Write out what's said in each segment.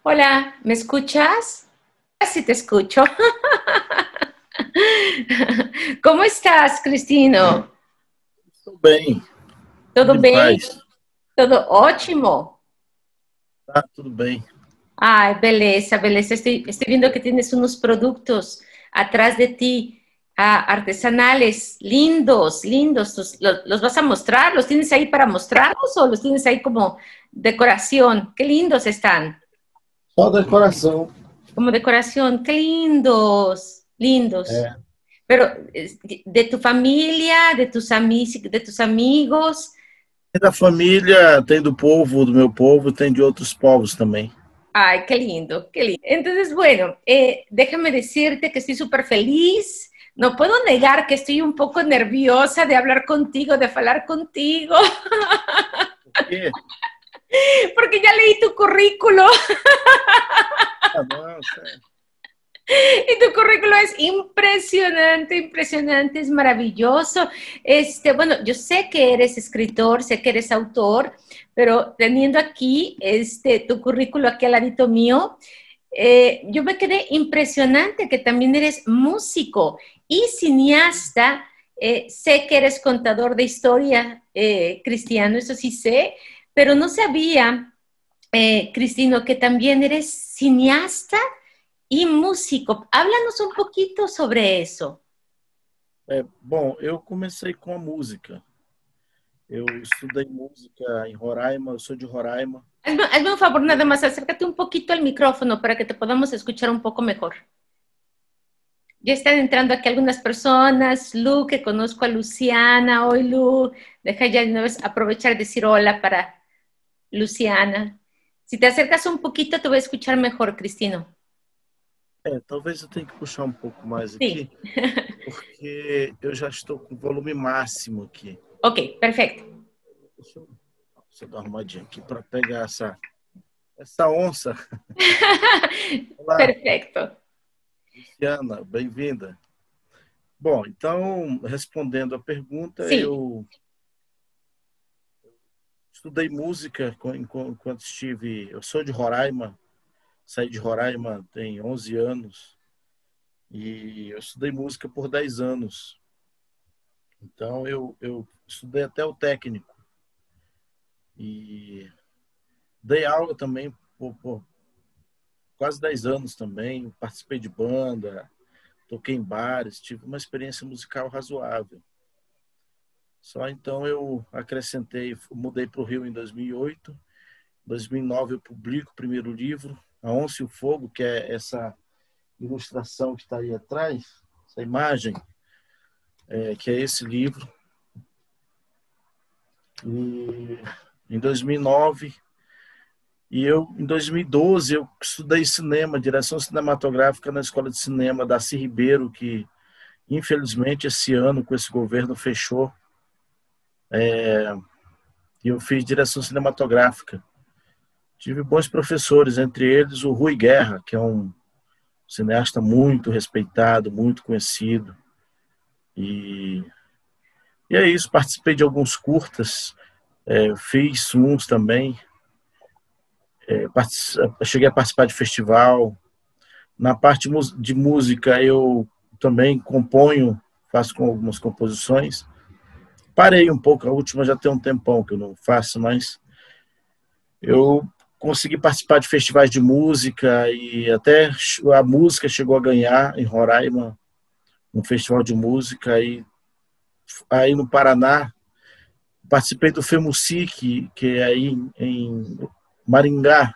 Hola, ¿me escuchas? Sí, te escucho. ¿Cómo estás, Cristino? Tudo bem, tudo ¿Todo em bem? paz. ¿Todo ótimo? Tá tudo bem. Ay, beleza, beleza. Estoy viendo que tienes unos productos atrás de ti, artesanales, lindos, lindos. ¿Los vas a mostrar? ¿Los tienes ahí para mostrarlos o los tienes ahí como decoración? Qué lindos están. Só decoração. Como decoración, qué lindos, lindos. É. Pero de tu familia, de tus amigos. Tem da família, tem do povo, do meu povo, tem de outros povos também. Ay, qué lindo, qué lindo. Entonces, bueno, déjame decirte que estoy súper feliz. No puedo negar que estoy un poco nerviosa de hablar contigo, de hablar contigo, Por quê? porque ya leí tu currículo. Ah, nossa. Y tu currículo es impresionante, impresionante, es maravilloso. Bueno, yo sé que eres escritor, sé que eres autor, pero teniendo aquí tu currículo aquí al ladito mío, yo me quedé impresionante que también eres músico y cineasta. Sé que eres contador de historia cristiano, eso sí sé, pero no sabía, Cristino, que también eres cineasta y músico. Háblanos un poquito sobre eso. Bom, eu comecei com a música. Eu estudei música em Roraima, eu sou de Roraima. Hazme un favor, nada más, acércate un poquito al micrófono para que te podamos escuchar un poco mejor. Ya están entrando aquí algunas personas. Lu, que conozco a Luciana. Hoy, Lu, deja ya de una vez aprovechar y decir hola para Luciana. Si te acercas un poquito, te voy a escuchar mejor, Cristino. Talvez eu tenha que puxar um pouco mais aqui, Sí. porque eu já estou com volume máximo aqui. Ok, perfecto. Deixa eu dar uma arrumadinha aqui para pegar essa onça. Olá, Perfecto. Luciana, bem-vinda. Bom, então, respondendo a pergunta, Sí. eu estudei música enquanto estive. Eu sou de Roraima, saí de Roraima tem 11 anos e eu estudei música por 10 anos. Então, eu estudei até o técnico e dei aula também por quase 10 anos também. Participei de banda, toquei em bares, tive uma experiência musical razoável. Só então eu acrescentei, mudei para o Rio em 2008. Em 2009 eu publico o primeiro livro, A Onça e o Fogo, que é essa ilustração que está aí atrás, essa imagem, que é esse livro. E em 2009 em 2012 eu estudei cinema, direção cinematográfica na Escola de Cinema Darcy Ribeiro, que infelizmente esse ano com esse governo fechou. E eu fiz direção cinematográfica. Tive bons professores, entre eles o Rui Guerra, que é um cineasta muito respeitado, muito conhecido. E é isso, participei de alguns curtas, fiz uns também, cheguei a participar de festival. Na parte de música eu também componho, faço com algumas composições. Parei um pouco, a última já tem um tempão que eu não faço, mas eu consegui participar de festivais de música e até a música chegou a ganhar em Roraima um festival de música. Aí no Paraná participei do FEMUSIC, que é aí em Maringá.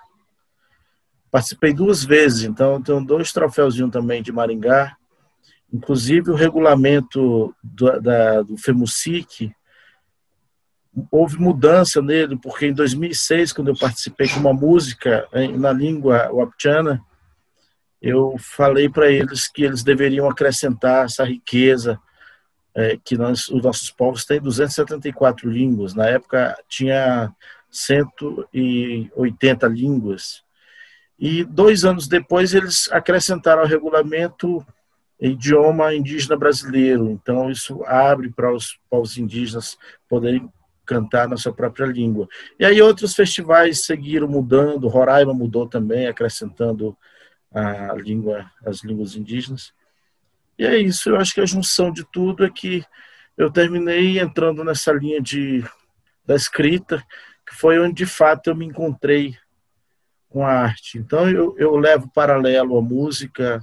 Participei 2 vezes, então tenho 2 troféuzinhos também de Maringá. Inclusive o regulamento do FEMUSIC, houve mudança nele, porque em 2006, quando eu participei com uma música na língua wapchana, eu falei para eles que eles deveriam acrescentar essa riqueza, que os nossos povos têm 274 línguas. Na época tinha 180 línguas. E 2 anos depois eles acrescentaram ao regulamento idioma indígena brasileiro. Então isso abre para os povos indígenas poderem cantar na sua própria língua. E aí outros festivais seguiram mudando, Roraima mudou também, acrescentando as línguas indígenas. E é isso, eu acho que a junção de tudo é que eu terminei entrando nessa linha da escrita, que foi onde de fato eu me encontrei com a arte. Então eu levo paralelo a música,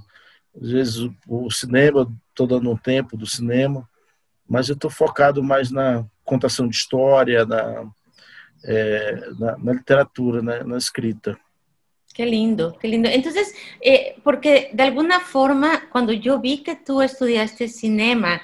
às vezes o cinema, estou dando um tempo do cinema, mas eu estou focado mais na contação de história, na literatura, na escrita. Qué lindo, qué lindo. Entonces, porque de alguna forma, cuando yo vi que tú estudiaste cinema,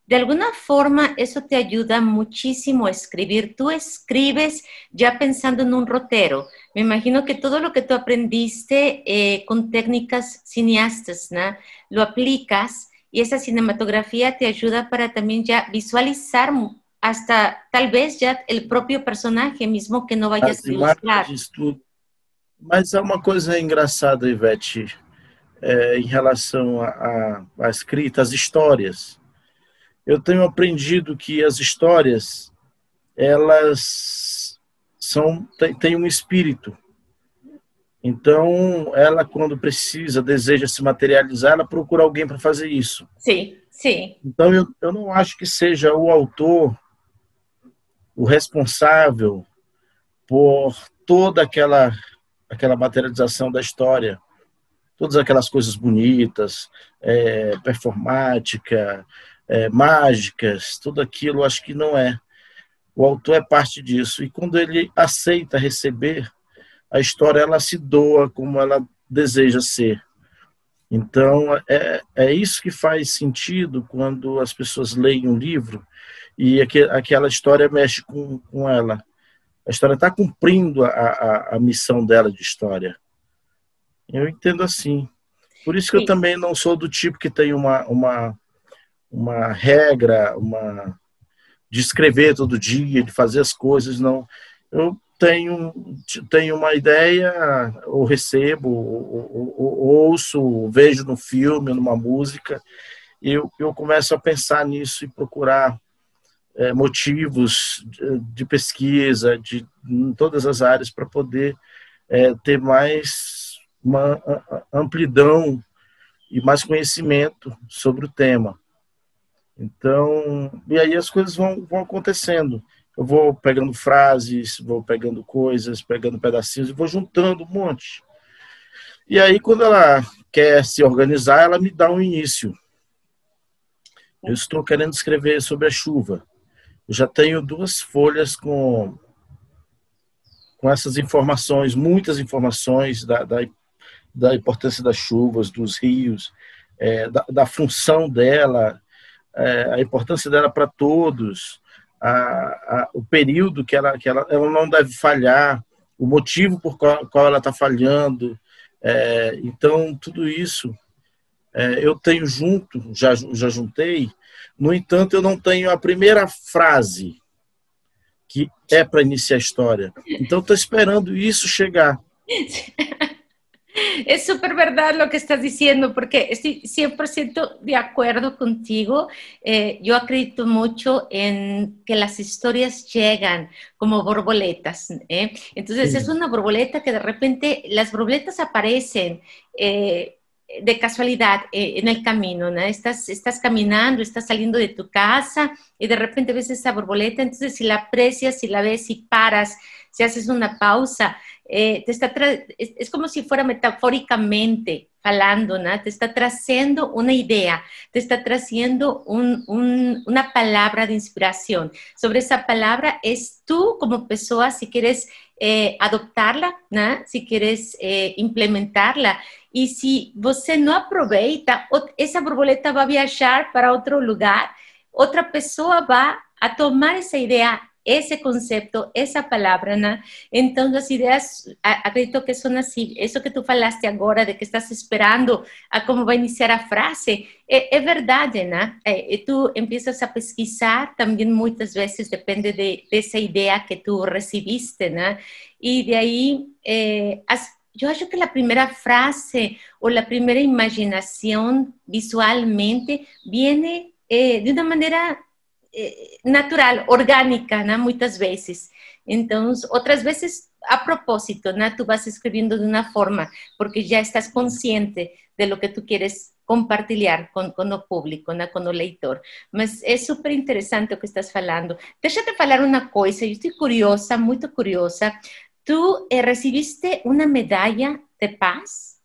de alguna forma eso te ayuda muchísimo a escribir. Tú escribes ya pensando en un rotero. Me imagino que todo lo que tú aprendiste con técnicas cineastas, ¿no? Lo aplicas y esa cinematografía te ayuda para también ya visualizar hasta tal vez ya el propio personaje mismo que no vayas As a ilustrar. imagens, tudo. Mas é uma coisa engraçada, Ivete, em relação à escrita, às histórias. Eu tenho aprendido que as histórias, elas têm um espírito. Então, ela, quando precisa, deseja se materializar, ela procura alguém para fazer isso. Sim, sim. Então, eu não acho que seja o autor o responsável por toda aquela materialização da história, todas aquelas coisas bonitas, performática, mágicas, tudo aquilo, acho que não é. O autor é parte disso. E quando ele aceita receber, a história ela se doa como ela deseja ser. Então, é isso que faz sentido quando as pessoas leem um livro e aquela história mexe com ela. A história está cumprindo a missão dela de história. Eu entendo assim. Por isso que eu também não sou do tipo que tem uma regra de escrever todo dia, de fazer as coisas, não. Eu tenho uma ideia, ou recebo, ou ouço, ou vejo no filme, numa música, e eu começo a pensar nisso e procurar motivos de pesquisa em todas as áreas para poder ter mais uma amplidão e mais conhecimento sobre o tema. Então, e aí as coisas vão acontecendo. Eu vou pegando frases, vou pegando coisas, pegando pedacinhos e vou juntando um monte. E aí, quando ela quer se organizar, ela me dá um início. Eu estou querendo escrever sobre a chuva. Eu já tenho 2 folhas com essas informações, muitas informações da importância das chuvas, dos rios, da função dela, a importância dela para todos, o período que ela não deve falhar, o motivo por qual ela está falhando. Então, tudo isso eu tenho já juntei. No entanto, eu não tenho a primeira frase que é para iniciar a história. Então, estou esperando isso chegar. Es súper verdad lo que estás diciendo, porque estoy 100% de acuerdo contigo. Yo acredito mucho en que las historias llegan como borboletas. Entonces, sí. Es una borboleta que de repente, las borboletas aparecen de casualidad en el camino, ¿no? Estás caminando, estás saliendo de tu casa y de repente ves esa borboleta, entonces si la aprecias, si la ves, si paras, si haces una pausa, es como si fuera metafóricamente hablando, ¿no? Te está trayendo una idea, te está trayendo una palabra de inspiración. Sobre esa palabra es tú como persona, si quieres adoptarla, ¿no? Si quieres implementarla. E se você não aproveita, essa borboleta vai viajar para outro lugar, outra pessoa vai a tomar essa ideia, esse conceito, essa palavra, né? Então, as ideias, acredito que são assim, isso que tu falaste agora, de que estás esperando a como vai iniciar a frase, é verdade, né? E tu empiezas a pesquisar, também muitas vezes depende dessa ideia que tu recibiste, né? E de aí, yo acho que la primera frase o la primera imaginación visualmente viene de una manera natural, orgânica, né? Muitas vezes. Então, outras vezes, a propósito, né? Tu vas escrevendo de uma forma, porque já estás consciente de lo que tu quieres compartilhar com o público, né? Com o leitor. Mas é super interessante o que estás falando. Deixa eu te falar uma coisa, eu estou curiosa, muito curiosa. Tu recibiste uma medalha de paz?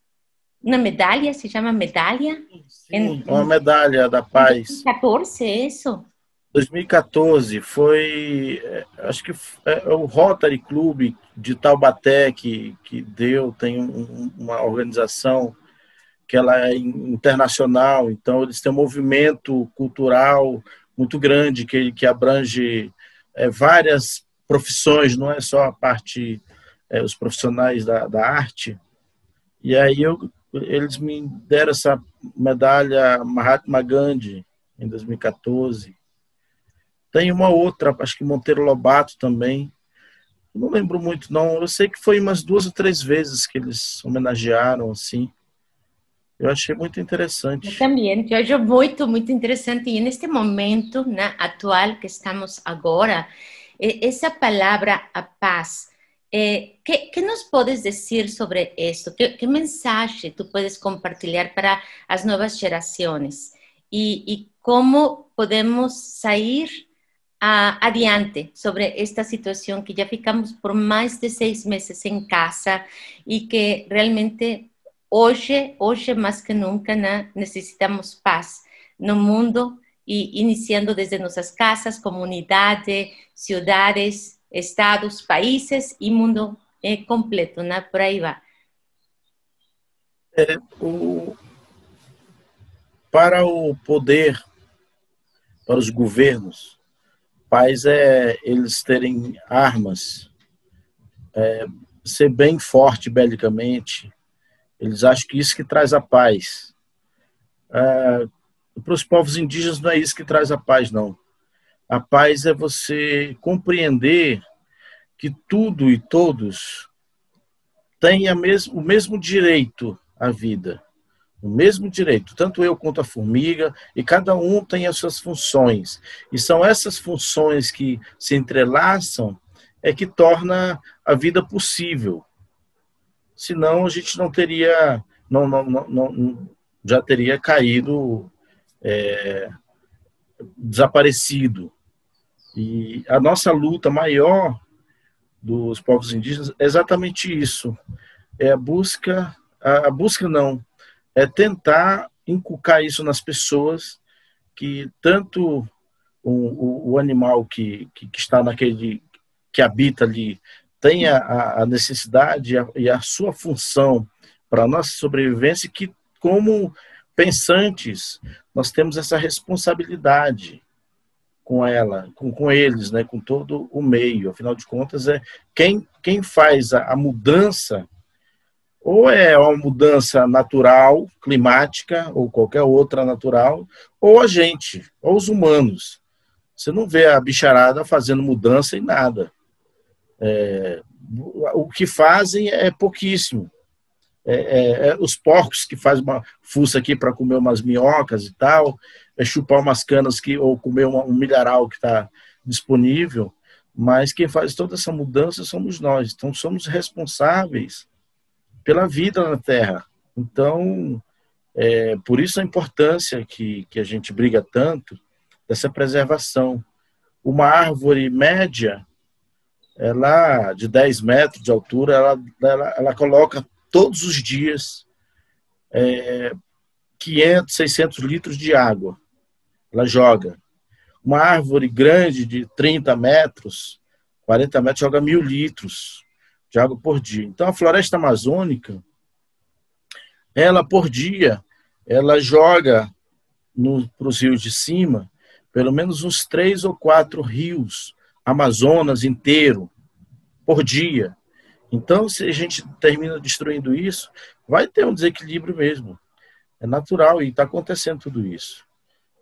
Uma medalha, se chama medalha? Sim, uma medalha da Em paz. 2014, é isso? 2014 foi, acho que é o Rotary Club de Taubaté que deu, tem uma organização que ela é internacional, então eles têm um movimento cultural muito grande que abrange várias profissões, não é só a parte, os profissionais da arte. E aí eles me deram essa medalha Mahatma Gandhi em 2014. Tem uma outra, acho que Monteiro Lobato também. Não lembro muito, não. Eu sei que foi umas 2 ou 3 vezes que eles homenagearam, assim. Eu achei muito Eu interessante. também, eu acho muito, muito interessante. E neste momento, né, atual que estamos agora, essa palavra a paz, que nos podes dizer sobre isso? Que mensagem tu puedes compartilhar para as novas gerações? E como podemos sair adiante sobre esta situação que já ficamos por mais de 6 meses em casa e que realmente hoje mais que nunca, né, necessitamos paz no mundo e iniciando desde nossas casas, comunidade, cidades, estados, países e mundo completo, né? Por aí vai. O, para o poder, para os governos, paz é eles terem armas, ser bem forte belicamente. Eles acham que isso que traz a paz. Para os povos indígenas não é isso que traz a paz, não. A paz é você compreender que tudo e todos têm o mesmo direito à vida. O mesmo direito, tanto eu quanto a formiga, e cada um tem as suas funções. E são essas funções que se entrelaçam que torna a vida possível. Senão a gente não teria, já teria caído, desaparecido. E a nossa luta maior dos povos indígenas é exatamente isso. É a busca não, é tentar inculcar isso nas pessoas, que tanto o animal que está naquele, que habita ali, tem a necessidade e a sua função para a nossa sobrevivência, que como pensantes nós temos essa responsabilidade com ela, com eles, né, com todo o meio. Afinal de contas, quem faz a mudança, ou é uma mudança natural, climática, ou qualquer outra natural, ou a gente, ou os humanos. Você não vê a bicharada fazendo mudança em nada. O que fazem é pouquíssimo. Os porcos que fazem uma fuça aqui para comer umas minhocas e tal, chupar umas canas ou comer um milharal que está disponível, mas quem faz toda essa mudança somos nós. Então, somos responsáveis pela vida na Terra. Então, por isso a importância que a gente briga tanto dessa preservação. Uma árvore média, ela de 10 metros de altura, ela coloca todos os dias 500, 600 litros de água. Ela joga. Uma árvore grande de 30 metros, 40 metros, joga 1.000 litros de água por dia. Então, a floresta amazônica, ela por dia, ela joga para os rios de cima, pelo menos uns 3 ou 4 rios, Amazonas inteiro, por dia. Então, se a gente termina destruindo isso, vai ter um desequilíbrio mesmo. É natural e está acontecendo tudo isso.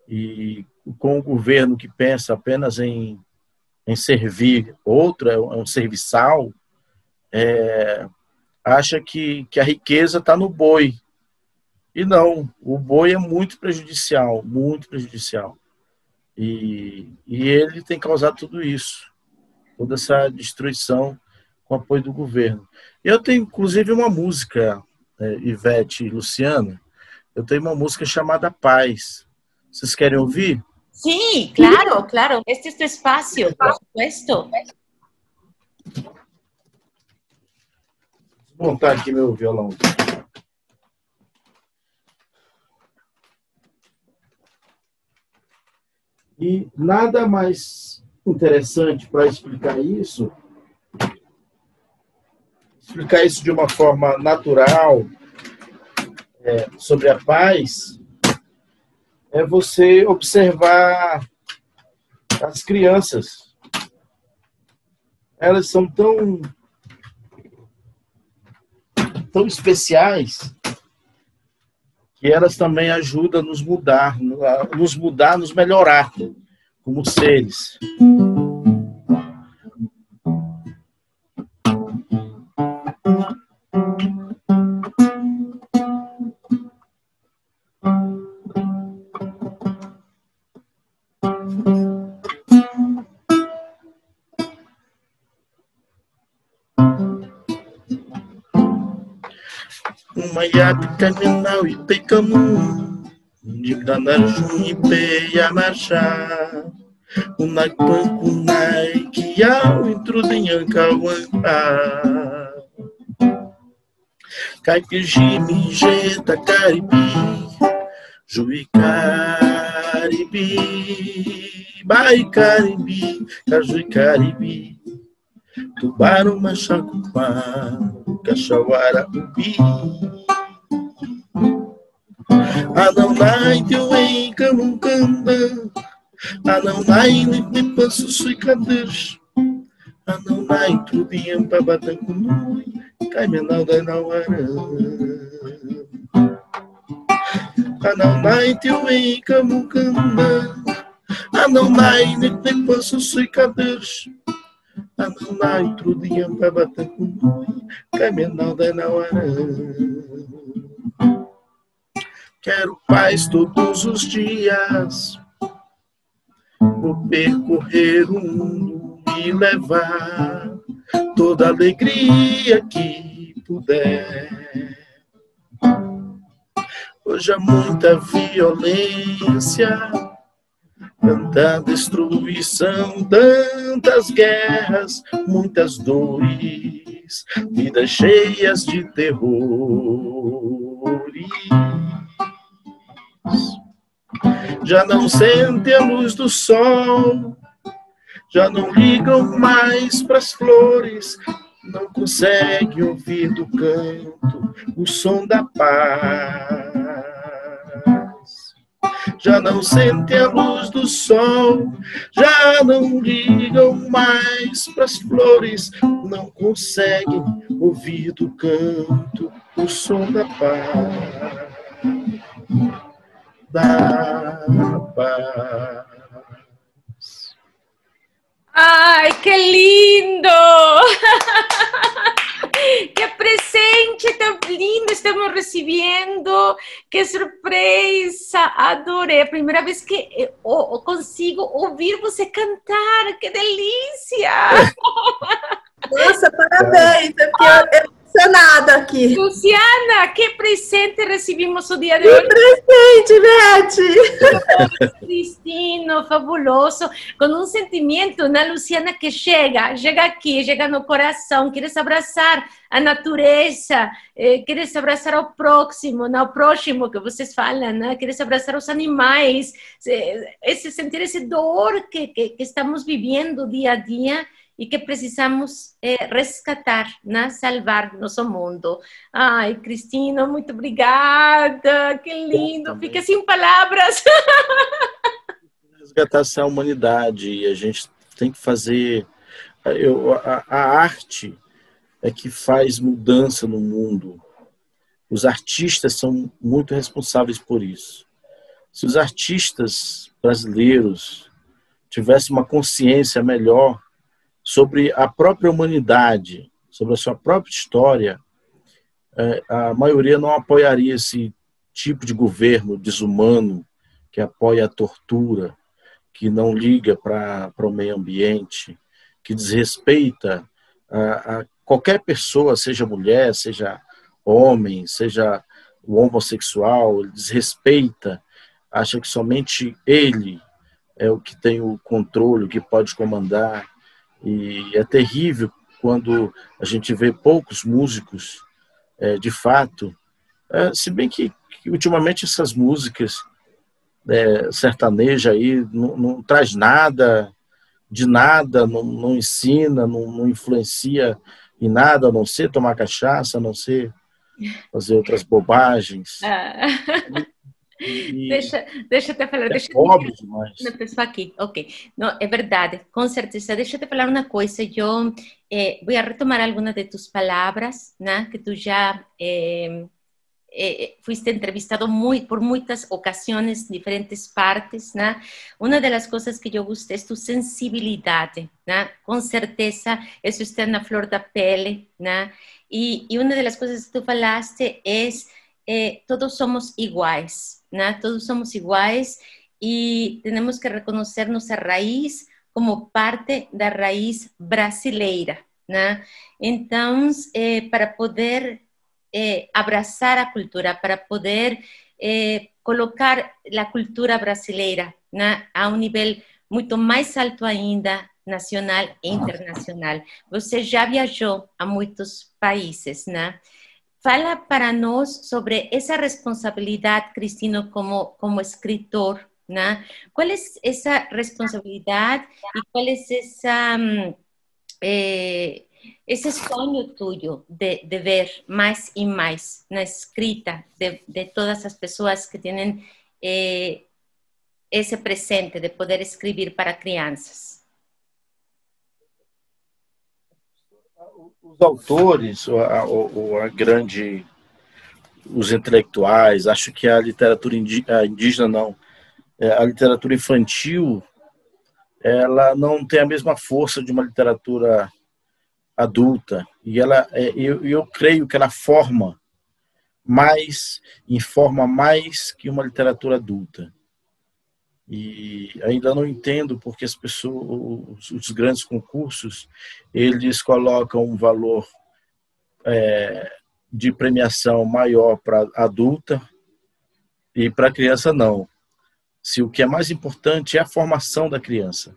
E com o governo que pensa apenas em servir outro, é um serviçal, acha que a riqueza está no boi. E não, o boi é muito prejudicial, muito prejudicial. E ele tem causado tudo isso, toda essa destruição com o apoio do governo. Eu tenho, inclusive, uma música, Ivete e Luciano, eu tenho uma música chamada Paz. Vocês querem ouvir? Sí, claro, claro. Este es tu espacio, por supuesto. Vou montar aqui meu violão. E nada mais interessante para explicar isso de uma forma natural, sobre a paz, é você observar as crianças. Elas são tão especiais que elas também ajudam a nos melhorar como seres. Maiapi Caminal e Peicamu, de Ganarjum e Peia Marchar, o Naipankunai, que ao intrudem Ancauantar, Caipijimi, Jeta, Caribi, Juí Caribi, Bai Caribi, Cajuí Caribi, Tubarão Machacupá, Cachauara Ubi, Ananai Teuém Camuncanda, Ananai Nipansu Suicadeiros, Ananai Trudiam Babatancunui, Caimenal da Nauara, Ananai Teuém Camuncanda, Ananai Nipansu Suicadeiros, Ananai Trudiam Babatancunui, Caimenal da Nauara. Quero paz todos os dias, vou percorrer o mundo e levar toda a alegria que puder. Hoje há muita violência, tanta destruição, tantas guerras, muitas dores, vidas cheias de terrores. Já não sentem a luz do sol, já não ligam mais pras flores, não conseguem ouvir do canto o som da paz. Já não sentem a luz do sol, já não ligam mais pras flores, não conseguem ouvir do canto o som da paz. Da paz. ¡Ay, qué lindo! ¡Qué presente tan lindo estamos recibiendo! ¡Qué sorpresa! Adoré. Primera vez que consigo ouvir você cantar. ¡Qué delícia! Nossa, parabéns! Eu fiquei emocionada aqui. Luciana, que presente recebimos o dia de hoje. Que presente, Beth! Cristino, fabuloso, com um sentimento na Luciana que chega aqui, chega no coração, queres abraçar a natureza, queres abraçar ao próximo, não, ao próximo que vocês falam, né? Queres abraçar os animais, sentir esse dor que estamos vivendo dia a dia e que precisamos resgatar, né? Salvar nosso mundo. Ai, Cristina, muito obrigada, que lindo, fica sem palavras. Resgatar essa humanidade, e a gente tem que fazer... A arte é que faz mudança no mundo. Os artistas são muito responsáveis por isso. Se os artistas brasileiros tivessem uma consciência melhor sobre a própria humanidade, sobre a sua própria história, a maioria não apoiaria esse tipo de governo desumano que apoia a tortura, que não liga para o meio ambiente, que desrespeita a qualquer pessoa, seja mulher, seja homem, seja o homossexual, ele desrespeita, acha que somente ele é o que tem o controle, o que pode comandar. E é terrível quando a gente vê poucos músicos, de fato, se bem que ultimamente essas músicas sertaneja aí não traz nada, de nada, não ensina, não influencia em nada, a não ser tomar cachaça, a não ser fazer outras bobagens. Ah. E Deixa eu te falar, é deixa eu pobre te demais. uma pessoa aqui, ok. Não, é verdade, com certeza. Deixa eu te falar uma coisa. Eu vou retomar algumas de tus palavras, né? Que tu já fuiste entrevistado por muitas ocasiões, diferentes partes, né? Uma das coisas que eu gostei é tu sensibilidade, né? Com certeza, isso está na flor da pele, né? E uma das coisas que tu falaste é todos somos iguais, né? Todos somos iguais e temos que reconhecer nossa raiz como parte da raiz brasileira, né? Então, para poder abraçar a cultura, para poder colocar a cultura brasileira, né, a um nível muito mais alto ainda, nacional e internacional. Você já viajou a muitos países, né? Fala para nós sobre essa responsabilidade, Cristino, como escritor, né? Qual é essa responsabilidade e qual é esse sonho tuyo de ver más y más na escrita de todas as pessoas que têm esse presente de poder escrever para crianças? Os autores, os intelectuais, acho que a literatura indígena não, a literatura infantil, ela não tem a mesma força de uma literatura adulta, e eu creio que ela informa mais que uma literatura adulta. E ainda não entendo porque as pessoas, os grandes concursos, eles colocam um valor de premiação maior para adulta e para criança não. Se o que é mais importante é a formação da criança,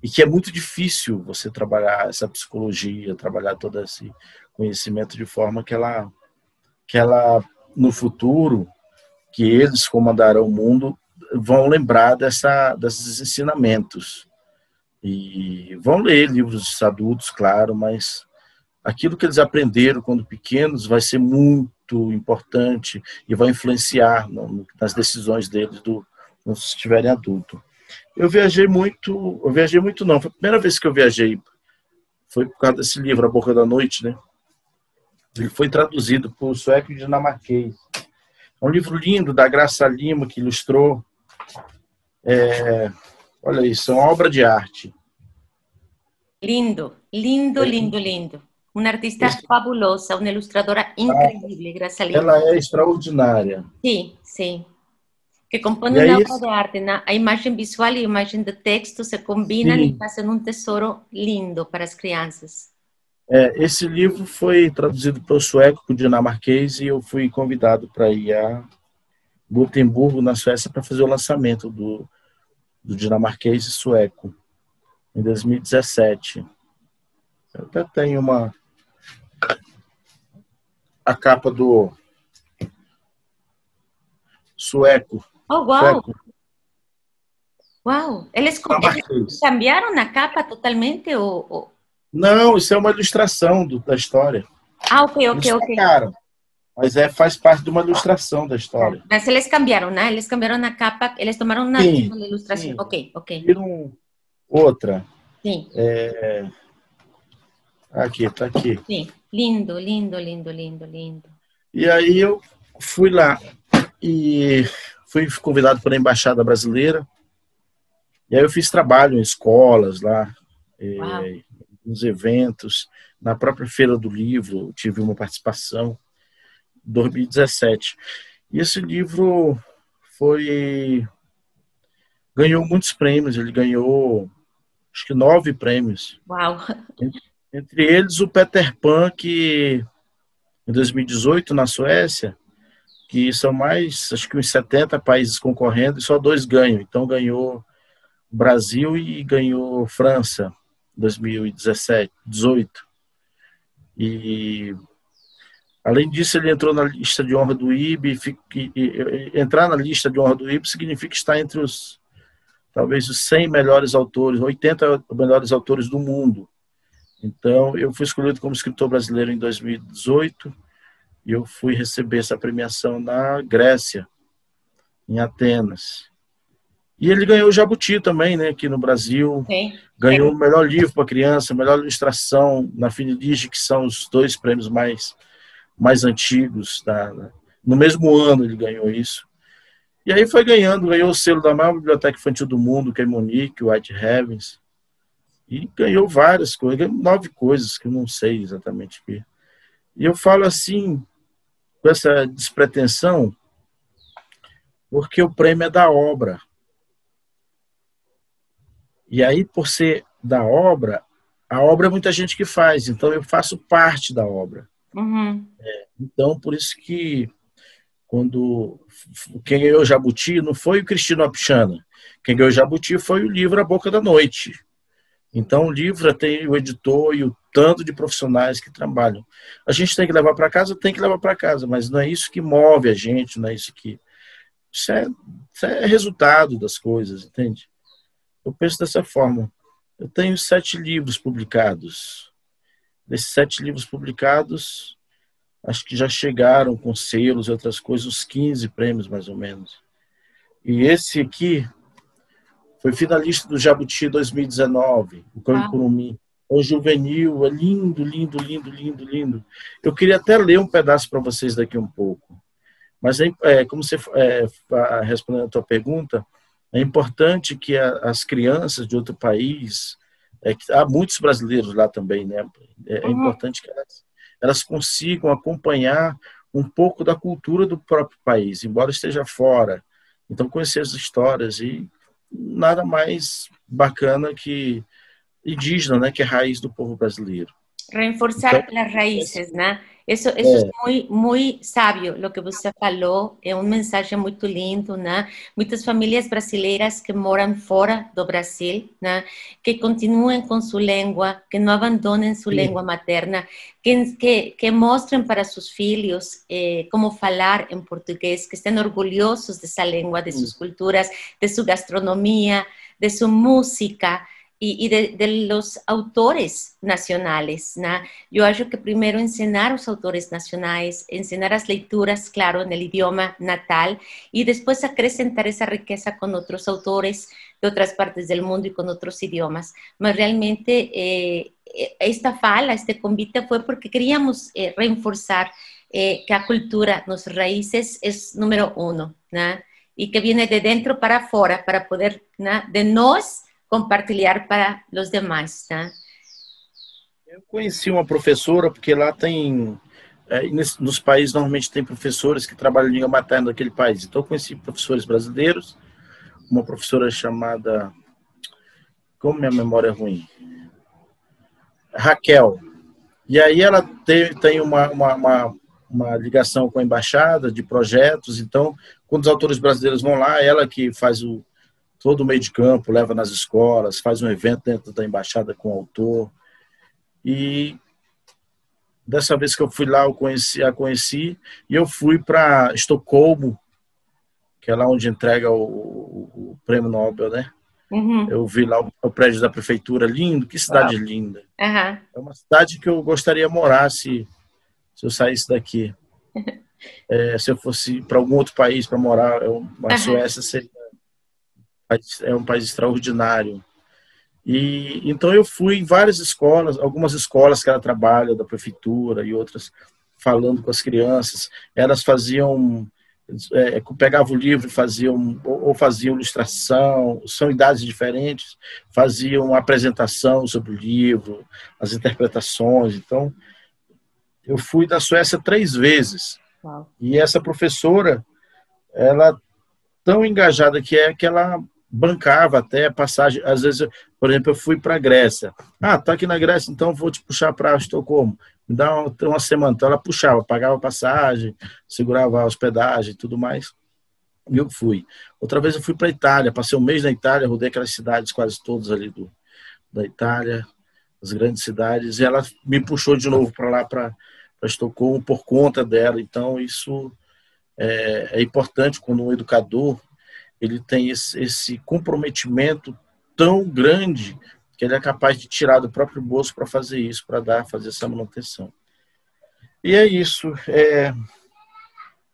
e que é muito difícil você trabalhar essa psicologia, trabalhar todo esse conhecimento de forma que ela no futuro, que eles comandarão o mundo, vão lembrar desses ensinamentos. E vão ler livros adultos, claro, mas aquilo que eles aprenderam quando pequenos vai ser muito importante e vai influenciar nas decisões deles quando estiverem adultos. Eu viajei muito não, foi a primeira vez que eu viajei, foi por causa desse livro, A Boca da Noite, né? Ele foi traduzido por sueco e dinamarquês. É um livro lindo, da Graça Lima, que ilustrou. Olha isso, é uma obra de arte. Lindo, lindo, lindo, lindo. Uma artista fabulosa, uma ilustradora incrível, Graça Lima. Ela é extraordinária. Sim, sim. Que compõe E uma aí, obra de arte, né? A imagem visual e a imagem de texto se combinam e fazem um tesouro lindo para as crianças. esse livro foi traduzido para o sueco, para o dinamarquês, e eu fui convidado para ir a Gotemburgo, na Suécia, para fazer o lançamento do dinamarquês e sueco, em 2017. Eu até tenho a capa do sueco. Oh, uau! Uau! Eles cambiaram a capa totalmente? Não, isso é uma ilustração da história. Ah, ok. Eles trocaram, mas faz parte de uma ilustração da história. Mas eles cambiaram, né? Eles cambiaram a capa, eles tomaram uma ilustração. Sim. Ok. Viram outra. Sim. Aqui, tá aqui. Sim. Lindo, lindo, lindo, lindo, lindo. E aí eu fui lá e fui convidado pela Embaixada Brasileira. E aí eu fiz trabalho em escolas lá, nos eventos, na própria Feira do Livro, tive uma participação em 2017. E esse livro foi ganhou muitos prêmios. Ele ganhou, acho que 9 prêmios. Uau! Entre eles o Peter Pan, que em 2018 na Suécia, que são mais, acho que uns 70 países concorrendo e só 2 ganham. Então ganhou Brasil e ganhou França, 2017, 18. E além disso, ele entrou na lista de honra do IB. Entrar na lista de honra do IB significa estar entre talvez os 100 melhores autores, 80 melhores autores do mundo. Então, eu fui escolhido como escritor brasileiro em 2018 e eu fui receber essa premiação na Grécia, em Atenas. E ele ganhou o Jabuti também, né, aqui no Brasil. Sim. Ganhou o melhor livro para criança, melhor ilustração na Finiligi, que são os 2 prêmios mais antigos. No mesmo ano ele ganhou isso. E aí foi ganhou o selo da maior biblioteca infantil do mundo, que é Monique, White Heavens. E ganhou várias coisas, ganhou 9 coisas que eu não sei exatamente o que. E eu falo assim, com essa despretensão, porque o prêmio é da obra. E aí, por ser da obra, a obra é muita gente que faz, então eu faço parte da obra. Uhum. Então, por isso que quando quem ganhou o Jabuti não foi o Cristino Apchana, quem ganhou o Jabuti foi o livro A Boca da Noite. Então, o livro tem o editor e o tanto de profissionais que trabalham. A gente tem que levar para casa, mas não é isso que move a gente, não é isso que... Isso é resultado das coisas, entende? Eu penso dessa forma. Eu tenho 7 livros publicados. Desses 7 livros publicados, acho que já chegaram com selos e outras coisas, uns 15 prêmios, mais ou menos. E esse aqui foi finalista do Jabuti 2019, o Cão Curumim. É um juvenil, é lindo, lindo, lindo, lindo, lindo. Eu queria até ler um pedaço para vocês daqui um pouco. Mas, como você respondendo a tua pergunta, é importante que as crianças de outro país, que há muitos brasileiros lá também, né? É importante que elas consigam acompanhar um pouco da cultura do próprio país, embora esteja fora. Então, conhecer as histórias y nada mais bacana que indígena, né? Que é a raiz do povo brasileiro. Reforçar as raízes, né? Isso é muito sábio, o que você falou, é mensagem muito lindo, né? Muitas famílias brasileiras que moram fora do Brasil, né? Que continuem com sua língua, que não abandonem sua língua materna, que mostrem para seus filhos como falar em português, que estejam orgulhosos dessa língua, de suas culturas, de sua gastronomia, de sua música, y de los autores nacionales, ¿no? Yo acho que primero enseñar a los autores nacionales, enseñar las lecturas, claro, en el idioma natal, y después acrecentar esa riqueza con otros autores de otras partes del mundo y con otros idiomas. Mas realmente esta fala, este convite fue porque queríamos reforzar que la cultura, nuestras raíces es número 1, ¿no? Y que viene de dentro para afuera, para poder, ¿no? De nos compartilhar para os demais, tá? Eu conheci uma professora, porque lá tem, nos países normalmente tem professores que trabalham em língua materna daquele país. Então eu conheci professores brasileiros, uma professora chamada, como minha memória é ruim, Raquel. E aí ela tem uma ligação com a embaixada de projetos. Então, quando os autores brasileiros vão lá, ela que faz todo o meio de campo, leva nas escolas, faz um evento dentro da embaixada com o autor. E dessa vez que eu fui lá, a conheci, e eu fui para Estocolmo, que é lá onde entrega o prêmio Nobel, né? Uhum. Eu vi lá o prédio da prefeitura, lindo, que cidade linda. Uhum. É uma cidade que eu gostaria de morar se eu saísse daqui. Se eu fosse para algum outro país para morar, a Suécia seria... É um país extraordinário. E então eu fui em várias escolas, algumas escolas que ela trabalha, da prefeitura e outras, falando com as crianças. Elas faziam, pegavam o livro, faziam ilustração, são idades diferentes, faziam apresentação sobre o livro, as interpretações. Então, eu fui da Suécia 3 vezes. Uau. E essa professora, ela tão engajada que ela bancava até passagem. Às vezes, por exemplo, eu fui para a Grécia. Ah, tá aqui na Grécia, então vou te puxar para Estocolmo. Me dá uma semana. Então ela puxava, pagava passagem, segurava a hospedagem e tudo mais. E eu fui. Outra vez eu fui para a Itália, passei um mês na Itália, rodei aquelas cidades quase todas ali da Itália, as grandes cidades, e ela me puxou de novo para lá, para Estocolmo, por conta dela. Então isso é importante quando um educador ele tem esse comprometimento tão grande que ele é capaz de tirar do próprio bolso para fazer isso, para fazer essa manutenção. E é isso.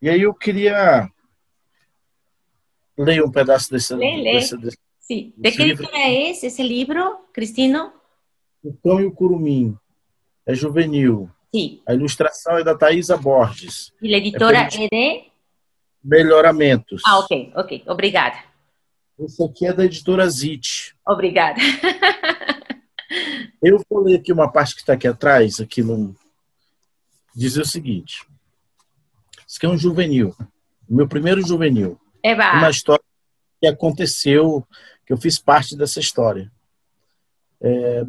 E aí eu queria ler um pedaço desse Sí. ¿De qué livro. editora es ese libro, Cristino? O Cão e o Curumim. É juvenil. Sí. A ilustração é da Thaisa Borges. Y la editora es de... Melhoramentos. Ah, ok. Obrigada. Esse aqui é da editora Zit. Obrigada. Eu vou ler aqui uma parte que está aqui atrás, diz o seguinte. Isso aqui é um juvenil. O meu primeiro juvenil. Eva. Uma história que aconteceu, que eu fiz parte dessa história.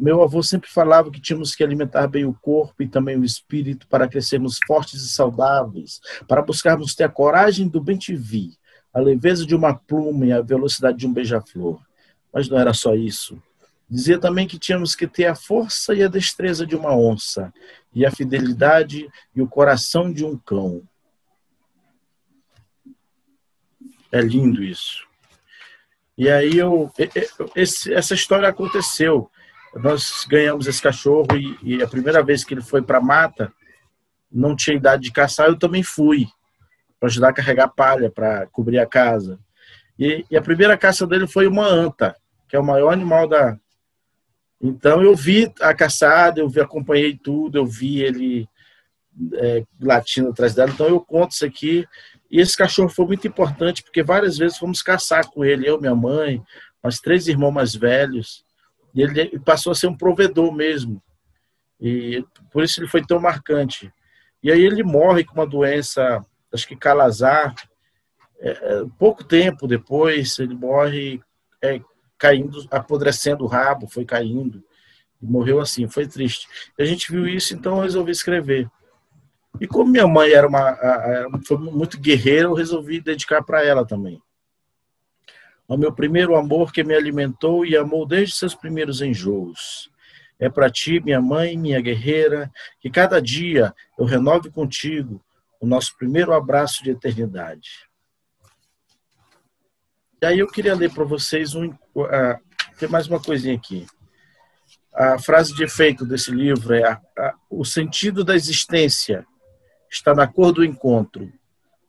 Meu avô sempre falava que tínhamos que alimentar bem o corpo e também o espírito para crescermos fortes e saudáveis, para buscarmos ter a coragem do bem-te-vi, a leveza de uma pluma e a velocidade de um beija-flor. Mas não era só isso. Dizia também que tínhamos que ter a força e a destreza de uma onça, e a fidelidade e o coração de um cão. É lindo isso. E aí essa história aconteceu. Nós ganhamos esse cachorro e a primeira vez que ele foi para a mata, não tinha idade de caçar, eu também fui para ajudar a carregar palha, para cobrir a casa. E a primeira caça dele foi uma anta, que é o maior animal da... Então eu vi a caçada, acompanhei tudo, eu vi ele latindo atrás dela, então eu conto isso aqui. E esse cachorro foi muito importante, porque várias vezes fomos caçar com ele, eu, minha mãe, nós 3 irmãos mais velhos, e ele passou a ser um provedor mesmo. E por isso ele foi tão marcante. E aí ele morre com uma doença, acho que calazar, pouco tempo depois, ele morre caindo, apodrecendo o rabo, foi caindo, e morreu assim, foi triste. E a gente viu isso, então eu resolvi escrever. E como minha mãe foi muito guerreira, eu resolvi dedicar para ela também. Ao meu primeiro amor que me alimentou e amou desde seus primeiros enjoos. É para ti, minha mãe, minha guerreira, que cada dia eu renove contigo o nosso primeiro abraço de eternidade. E aí eu queria ler para vocês tem mais uma coisinha aqui. A frase de efeito desse livro é o sentido da existência está na cor do encontro.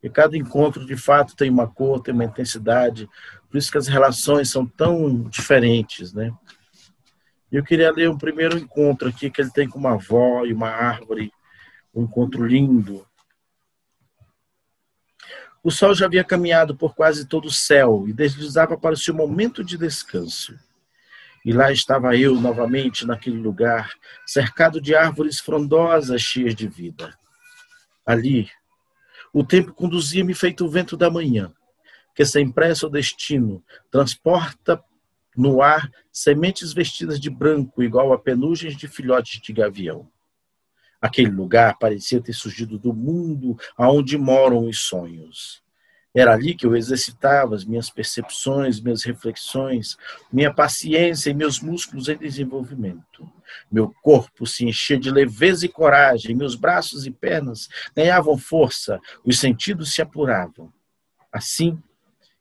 E cada encontro, de fato, tem uma cor, tem uma intensidade. Por isso que as relações são tão diferentes, né? Eu queria ler um primeiro encontro aqui, que ele tem com uma avó e uma árvore. Um encontro lindo. O sol já havia caminhado por quase todo o céu e deslizava para o seu momento de descanso. E lá estava eu, novamente, naquele lugar, cercado de árvores frondosas, cheias de vida. Ali, o tempo conduzia-me feito o vento da manhã, que sem pressa o destino transporta no ar sementes vestidas de branco, igual a penugens de filhotes de gavião. Aquele lugar parecia ter surgido do mundo aonde moram os sonhos. Era ali que eu exercitava as minhas percepções, minhas reflexões, minha paciência e meus músculos em desenvolvimento. Meu corpo se enchia de leveza e coragem, meus braços e pernas ganhavam força, os sentidos se apuravam. Assim,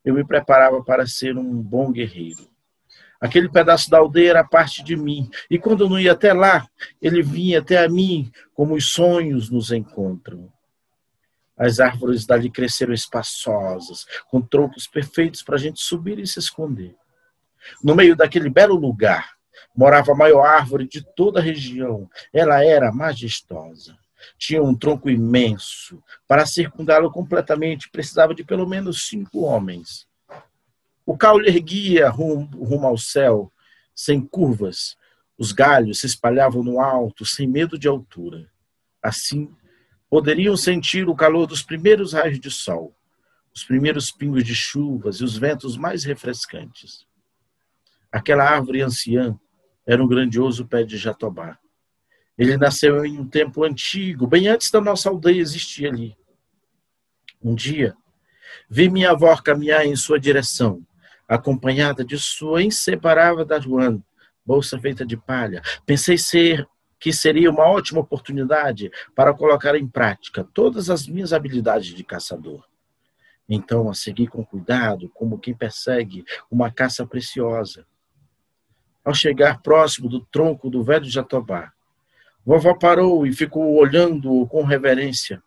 eu me preparava para ser um bom guerreiro. Aquele pedaço da aldeia era parte de mim, e quando eu não ia até lá, ele vinha até a mim, como os sonhos nos encontram. As árvores dali cresceram espaçosas, com troncos perfeitos para a gente subir e se esconder. No meio daquele belo lugar, morava a maior árvore de toda a região. Ela era majestosa. Tinha um tronco imenso. Para circundá-lo completamente, precisava de pelo menos 5 homens. O caule erguia rumo ao céu, sem curvas. Os galhos se espalhavam no alto, sem medo de altura. Assim, poderiam sentir o calor dos primeiros raios de sol. os primeiros pingos de chuvas e os ventos mais refrescantes. Aquela árvore anciã era um grandioso pé de jatobá. Ele nasceu em um tempo antigo, bem antes da nossa aldeia existir ali. Um dia, vi minha avó caminhar em sua direção, acompanhada de sua inseparável Daruan, bolsa feita de palha. Pensei que seria uma ótima oportunidade para colocar em prática todas as minhas habilidades de caçador. Então a segui com cuidado, como quem persegue uma caça preciosa. Ao chegar próximo do tronco do velho jatobá, vovó parou e ficou olhando-o com reverência.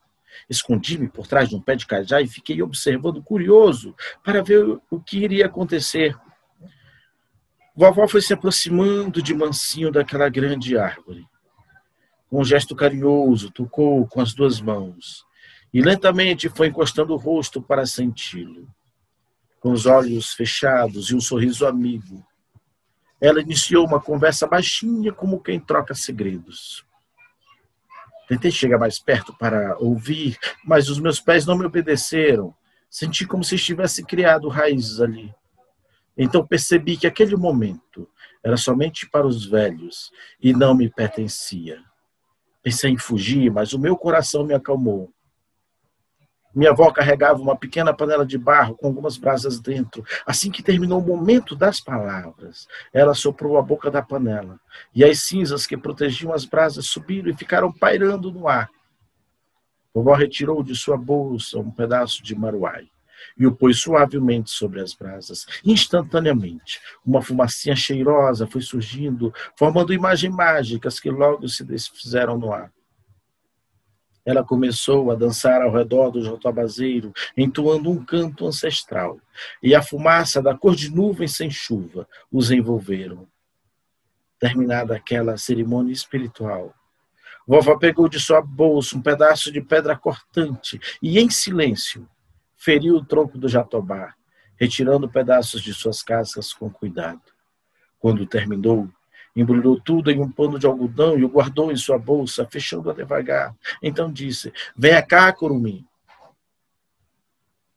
Escondi-me por trás de um pé de cajá e fiquei observando, curioso, para ver o que iria acontecer. Vovó foi se aproximando de mansinho daquela grande árvore. Com um gesto carinhoso, tocou com as duas mãos e lentamente foi encostando o rosto para senti-lo. Com os olhos fechados e um sorriso amigo, ela iniciou uma conversa baixinha, como quem troca segredos. Tentei chegar mais perto para ouvir, mas os meus pés não me obedeceram. Senti como se estivesse criado raízes ali. Então percebi que aquele momento era somente para os velhos e não me pertencia. Pensei em fugir, mas o meu coração me acalmou. Minha avó carregava uma pequena panela de barro com algumas brasas dentro. Assim que terminou o momento das palavras, ela soprou a boca da panela e as cinzas que protegiam as brasas subiram e ficaram pairando no ar. Vovó retirou de sua bolsa um pedaço de maruai e o pôs suavemente sobre as brasas. Instantaneamente, uma fumacinha cheirosa foi surgindo, formando imagens mágicas que logo se desfizeram no ar. Ela começou a dançar ao redor do jatobazeiro, entoando um canto ancestral, e a fumaça da cor de nuvens sem chuva os envolveram. Terminada aquela cerimônia espiritual, vovó pegou de sua bolsa um pedaço de pedra cortante e, em silêncio, feriu o tronco do jatobá, retirando pedaços de suas cascas com cuidado. Quando terminou, embrulhou tudo em um pano de algodão e o guardou em sua bolsa, fechando-a devagar. Então disse: "Venha cá, curumim."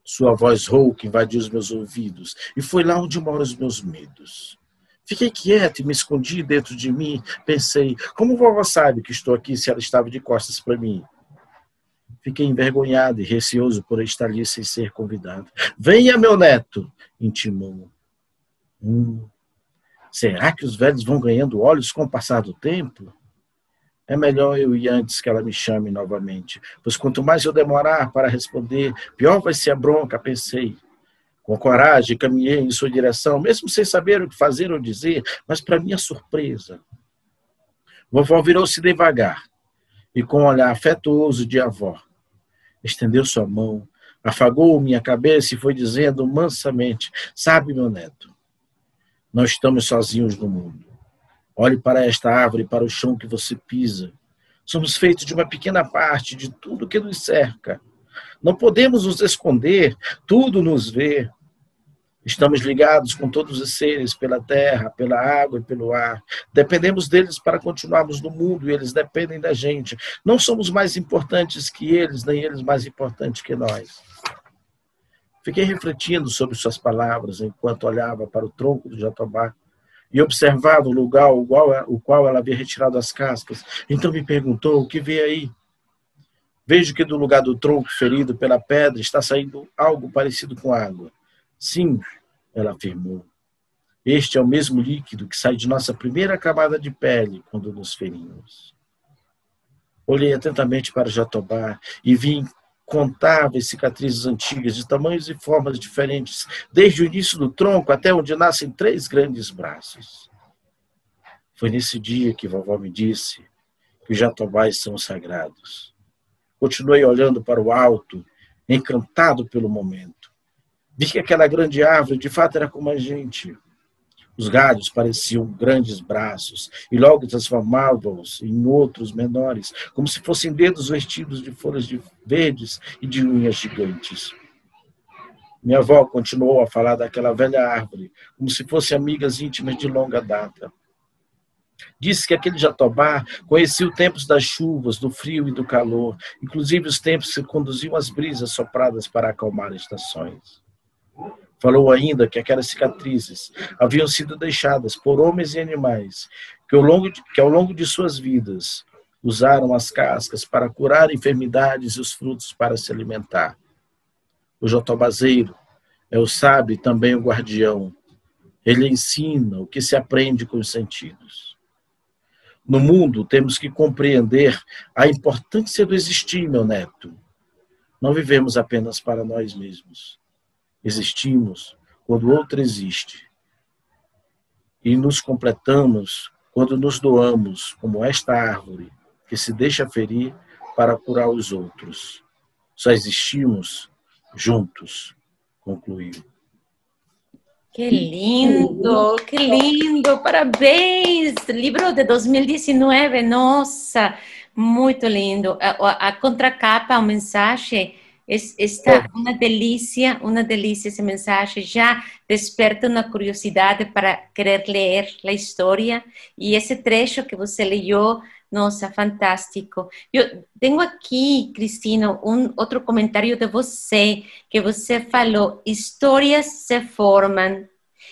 Sua voz rouca invadiu os meus ouvidos e foi lá onde moram os meus medos. Fiquei quieto e me escondi dentro de mim. Pensei: como vovó sabe que estou aqui se ela estava de costas para mim? Fiquei envergonhado e receoso por estar ali sem ser convidado. "Venha, meu neto!" intimou. Será que os velhos vão ganhando olhos com o passar do tempo? É melhor eu ir antes que ela me chame novamente, pois quanto mais eu demorar para responder, pior vai ser a bronca, pensei. Com coragem, caminhei em sua direção, mesmo sem saber o que fazer ou dizer, mas para minha surpresa, vovó virou-se devagar e, com um olhar afetuoso de avó, estendeu sua mão, afagou minha cabeça e foi dizendo mansamente: "Sabe, meu neto, não estamos sozinhos no mundo. Olhe para esta árvore, para o chão que você pisa. Somos feitos de uma pequena parte de tudo que nos cerca. Não podemos nos esconder, tudo nos vê. Estamos ligados com todos os seres pela terra, pela água e pelo ar. Dependemos deles para continuarmos no mundo e eles dependem da gente. Não somos mais importantes que eles, nem eles mais importantes que nós." Fiquei refletindo sobre suas palavras enquanto olhava para o tronco do jatobá e observava o lugar o qual ela havia retirado as cascas. Então me perguntou: "O que vê aí?" "Vejo que do lugar do tronco ferido pela pedra está saindo algo parecido com água." "Sim," ela afirmou. "Este é o mesmo líquido que sai de nossa primeira camada de pele quando nos ferimos." Olhei atentamente para o jatobá e vi incontáveis cicatrizes antigas de tamanhos e formas diferentes, desde o início do tronco até onde nascem 3 grandes braços. Foi nesse dia que vovó me disse que os jatobás são sagrados. Continuei olhando para o alto, encantado pelo momento. Vi que aquela grande árvore de fato era como a gente. Os galhos pareciam grandes braços e logo transformavam-os em outros menores, como se fossem dedos vestidos de folhas verdes e de unhas gigantes. Minha avó continuou a falar daquela velha árvore, como se fossem amigas íntimas de longa data. Disse que aquele Jatobá conhecia os tempos das chuvas, do frio e do calor, inclusive os tempos que conduziam as brisas sopradas para acalmar as estações. Falou ainda que aquelas cicatrizes haviam sido deixadas por homens e animais que ao longo de suas vidas usaram as cascas para curar enfermidades e os frutos para se alimentar. O jotobazeiro é o sábio e também o guardião. Ele ensina o que se aprende com os sentidos. No mundo, temos que compreender a importância do existir, meu neto. Não vivemos apenas para nós mesmos. Existimos quando o outro existe. E nos completamos quando nos doamos, como esta árvore que se deixa ferir para curar os outros. Só existimos juntos, concluiu. Qué lindo, parabéns! Livro de 2019, nossa, muito lindo. A contracapa, a mensagem, está uma delícia essa mensagem. Já desperta uma curiosidade para querer ler a história. E esse trecho que você leu, nossa, fantástico. Eu tenho aqui, Cristina, outro comentário de você, que você falou, histórias se formam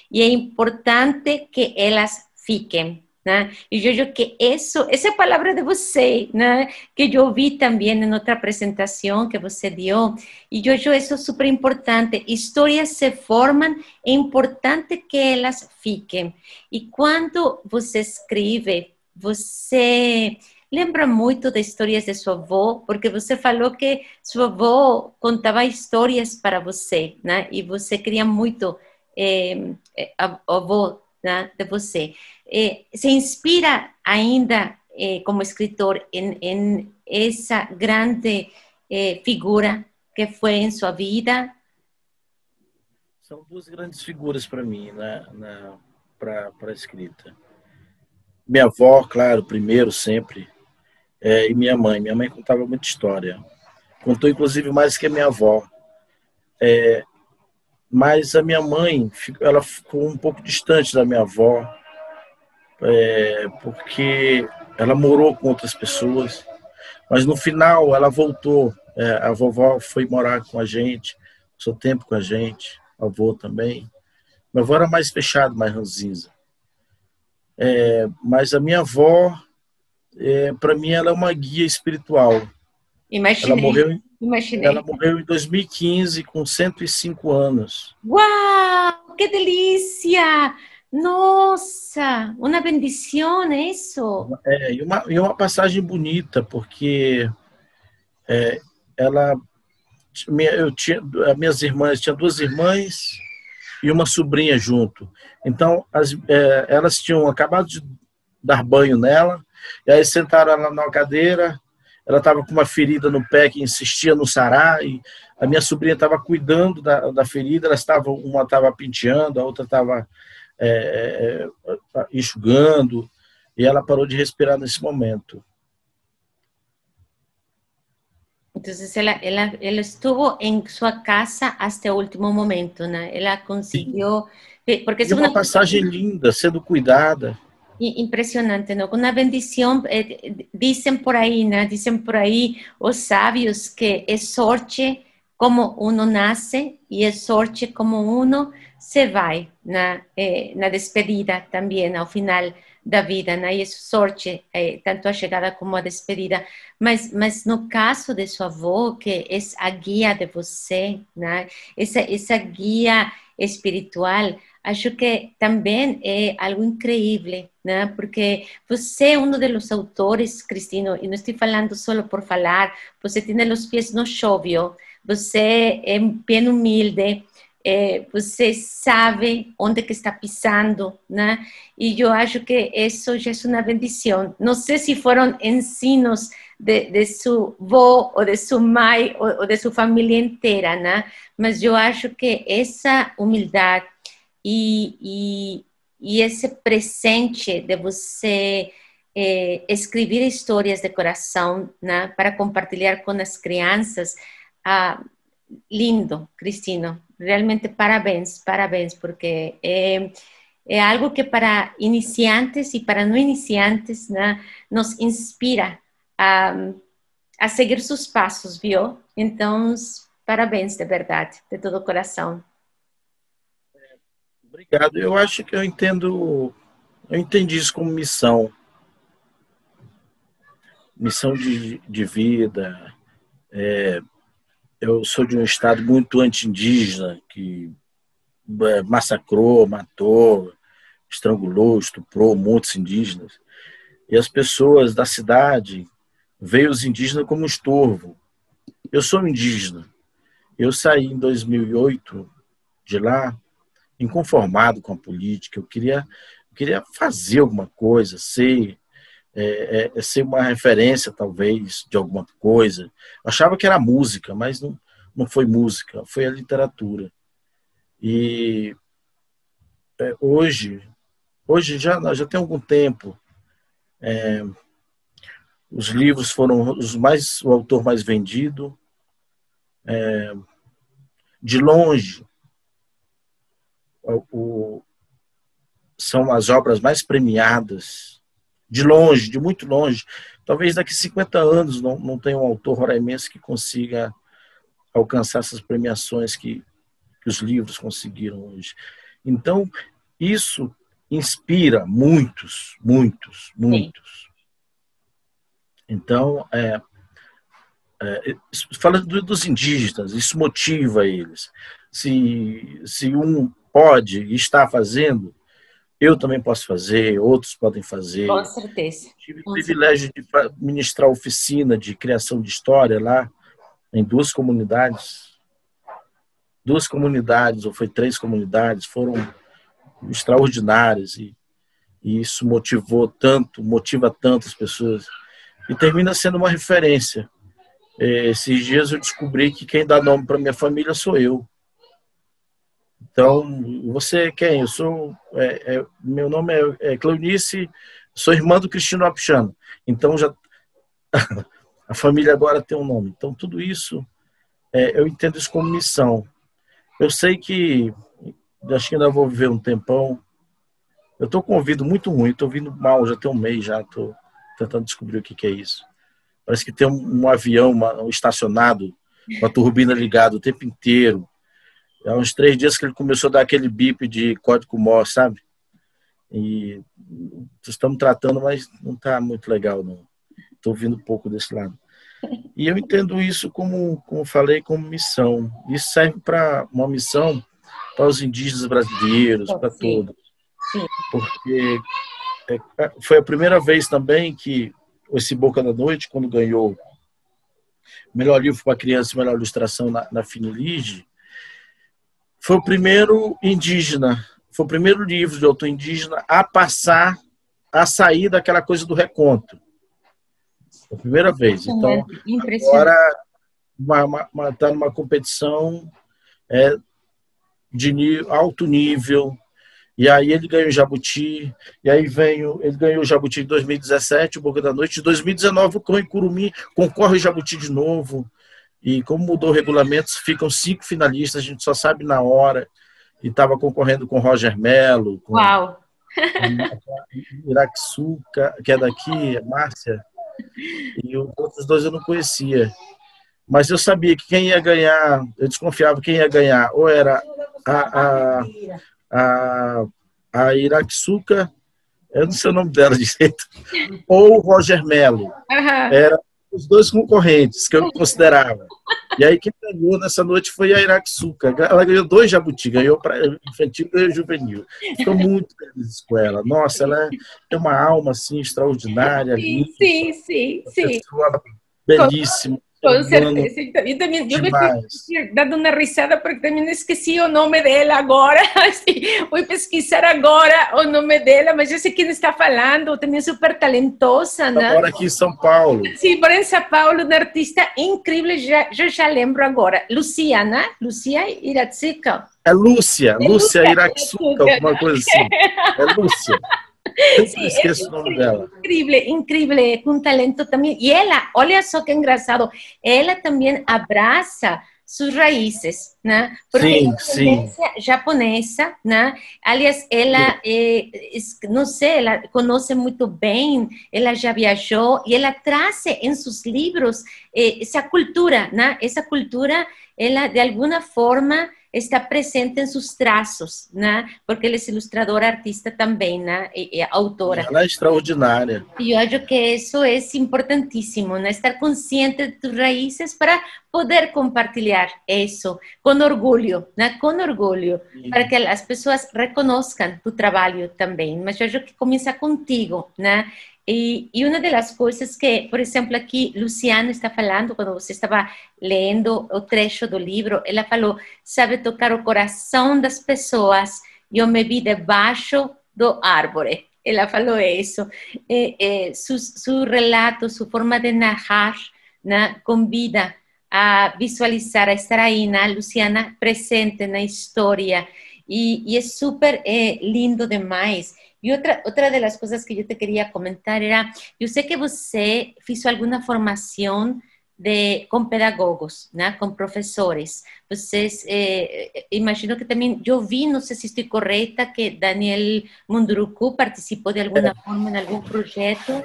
e é importante que elas fiquem, né? E eu acho que essa palavra de você, né, que eu vi também em outra apresentação que você deu, e eu acho isso super importante. Histórias se formam, é importante que elas fiquem. E quando você escreve, você lembra muito das histórias de sua avó, porque você falou que sua avó contava histórias para você, né? E você queria muito a avó, né, de você. Se inspira ainda como escritor em essa grande figura que foi em sua vida? São duas grandes figuras para mim, né, para a escrita. Minha avó, claro, primeiro, sempre, e minha mãe. Minha mãe contava muita história. Contou, inclusive, mais que a minha avó. Mas a minha mãe, ela ficou um pouco distante da minha avó, porque ela morou com outras pessoas. Mas no final, ela voltou. A vovó foi morar com a gente, passou tempo com a gente, a avô também. Minha avó era mais fechada, mais ranzinza. Mas a minha avó, para mim, ela é uma guia espiritual. Imaginei. Ela morreu em 2015 com 105 anos. ¡Wow! ¡Qué delicia! Nossa, uma bendição isso. E uma passagem bonita, porque ela, minhas irmãs, tinha duas irmãs e uma sobrinha junto. Então, elas tinham acabado de dar banho nela, e aí sentaram ela na cadeira, ela estava com uma ferida no pé que insistia no sarar, e a minha sobrinha estava cuidando da ferida, uma estava penteando, a outra estava enxugando, e ela parou de respirar nesse momento. Então, ela estuvo em sua casa até o último momento, né? Ela conseguiu... Porque é uma passagem linda, sendo cuidada. Impressionante, ¿no? Con una bendición, dicen por ahí, ¿no? Dicen por ahí os sábios que es sorte como uno nace y es sorte como uno se vai na despedida também, ao final da vida, né? E é sorte, tanto a chegada como a despedida. Mas no caso de sua avó, que é a guia de você, né? Essa guia espiritual, acho que também é algo incrível, né? Porque você é um dos autores, Cristino, e não estou falando só por falar, você tem os pés no chão, você é bem humilde, você sabe onde que está pisando, né? E eu acho que isso já é uma bendição. Não sei se foram ensinos de sua avó, ou de sua mãe, ou de sua família inteira, né? Mas eu acho que essa humildade e esse presente de você escrever histórias de coração, né, para compartilhar com as crianças, lindo, Cristino. Realmente parabéns, porque é algo que para iniciantes e para não iniciantes, né, nos inspira a seguir seus passos, viu? Então, parabéns, de verdade, de todo o coração. Obrigado. Eu acho que eu entendi isso como missão. Missão de vida. Eu sou de um estado muito anti-indígena, que massacrou, matou, estrangulou, estuprou muitos indígenas. E as pessoas da cidade veem os indígenas como um estorvo. Eu sou indígena. Eu saí em 2008 de lá, inconformado com a política. Eu queria fazer alguma coisa, ser uma referência, talvez, de alguma coisa. Eu achava que era música, mas não foi música, foi a literatura. E hoje já tem algum tempo, os livros foram o autor mais vendido. De longe, são as obras mais premiadas. De longe, de muito longe. Talvez daqui a 50 anos não tenha um autor roraimense que consiga alcançar essas premiações que os livros conseguiram hoje. Então, isso inspira muitos. Então, falando dos indígenas, isso motiva eles. Se um pode e está fazendo, eu também posso fazer, outros podem fazer. Com certeza. Tive o privilégio de ministrar oficina de criação de história lá em duas comunidades, ou foi 3 comunidades, foram extraordinárias, e isso motiva tanto as pessoas, e termina sendo uma referência. Esses dias eu descobri que quem dá nome para minha família sou eu. Então, você é quem? Eu sou, meu nome é Cleonice, sou irmã do Cristino Apixano. Então, já a família agora tem um nome. Então, tudo isso, eu entendo isso como missão. Eu sei que acho que ainda vou viver um tempão. Eu estou com o ouvido muito ruim, estou ouvindo mal, já tem um mês, já estou tentando descobrir o que é isso. Parece que tem um avião estacionado, com a turbina ligada o tempo inteiro. Há uns 3 dias que ele começou a dar aquele bip de código Morse, sabe? E estamos tratando, mas não está muito legal, não. Estou ouvindo um pouco desse lado. E eu entendo isso como falei, como missão. Isso serve para uma missão para os indígenas brasileiros, para todos. Sim. Porque foi a primeira vez também que esse Boca da Noite, quando ganhou melhor livro para criança e melhor ilustração na Finilige, foi o primeiro indígena, foi o primeiro livro de autor indígena a sair daquela coisa do reconto. Foi a primeira vez. Então, agora está numa competição de alto nível. E aí ele ganhou o Jabuti, e aí ele ganhou o Jabuti em 2017, o Boca da Noite. Em 2019, o Cão e Curumim concorre ao Jabuti de novo. E como mudou o regulamento, ficam 5 finalistas, a gente só sabe na hora. E estava concorrendo com Roger Mello, com Iraquisuca, que é daqui, Márcia. E os outros 2 eu não conhecia. Mas eu sabia que quem ia ganhar, eu desconfiava quem ia ganhar, ou era a Iraquisuca, eu não sei o nome dela direito, ou o Roger Mello. Eram os 2 concorrentes que eu considerava. E aí quem ganhou nessa noite foi a Iraquisuca. Ela ganhou 2 jabuti, ganhou para infantil e ganhou juvenil. Estou muito feliz com ela. Nossa, ela tem uma alma assim extraordinária. Sim. Belíssima. Com certeza. Eu também me estou dando uma risada porque também esqueci o nome dela agora. Vou pesquisar agora o nome dela, mas eu sei quem está falando. Também super talentosa, né? Agora aqui em São Paulo. Sim, mora em São Paulo, uma artista incrível. Eu já lembro agora. Lucia, né? Lucia Iraquisuca. É Lúcia Iraquisuca, alguma coisa assim. É Lúcia. Eu esqueço o nome dela. Incrível, com talento também. E ela, olha só que engraçado, ela também abraça suas raízes, né? Porque Sim, é sim. japonesa, né? Aliás, ela, não sei, ela conhece muito bem, ela já viajou e ela traz em seus livros essa cultura, né? Essa cultura, ela de alguma forma está presente em seus traços, né? Porque ela é ilustradora, artista também, né? E autora. Ela é extraordinária. E eu acho que isso é importantíssimo, né? Estar consciente de tus raízes para poder compartilhar isso com orgulho, né? Com orgulho, para que as pessoas reconozcan tu trabalho também. Mas eu acho que começa contigo, né? E uma das coisas que, por exemplo, aqui Luciana está falando, quando você estava lendo o trecho do livro, ela falou, sabe tocar o coração das pessoas, eu me vi debaixo do árvore. Ela falou isso. Su relato, su forma de narrar, né, convida a visualizar, a estar aí, né, Luciana, presente na história. E é super lindo demais. E outra das coisas que eu te queria comentar era, eu sei que você fez alguma formação com pedagogos, né, com professores. Vocês, imagino que também, eu vi, não sei se estou correta, que Daniel Munduruku participou de alguma forma em algum projeto.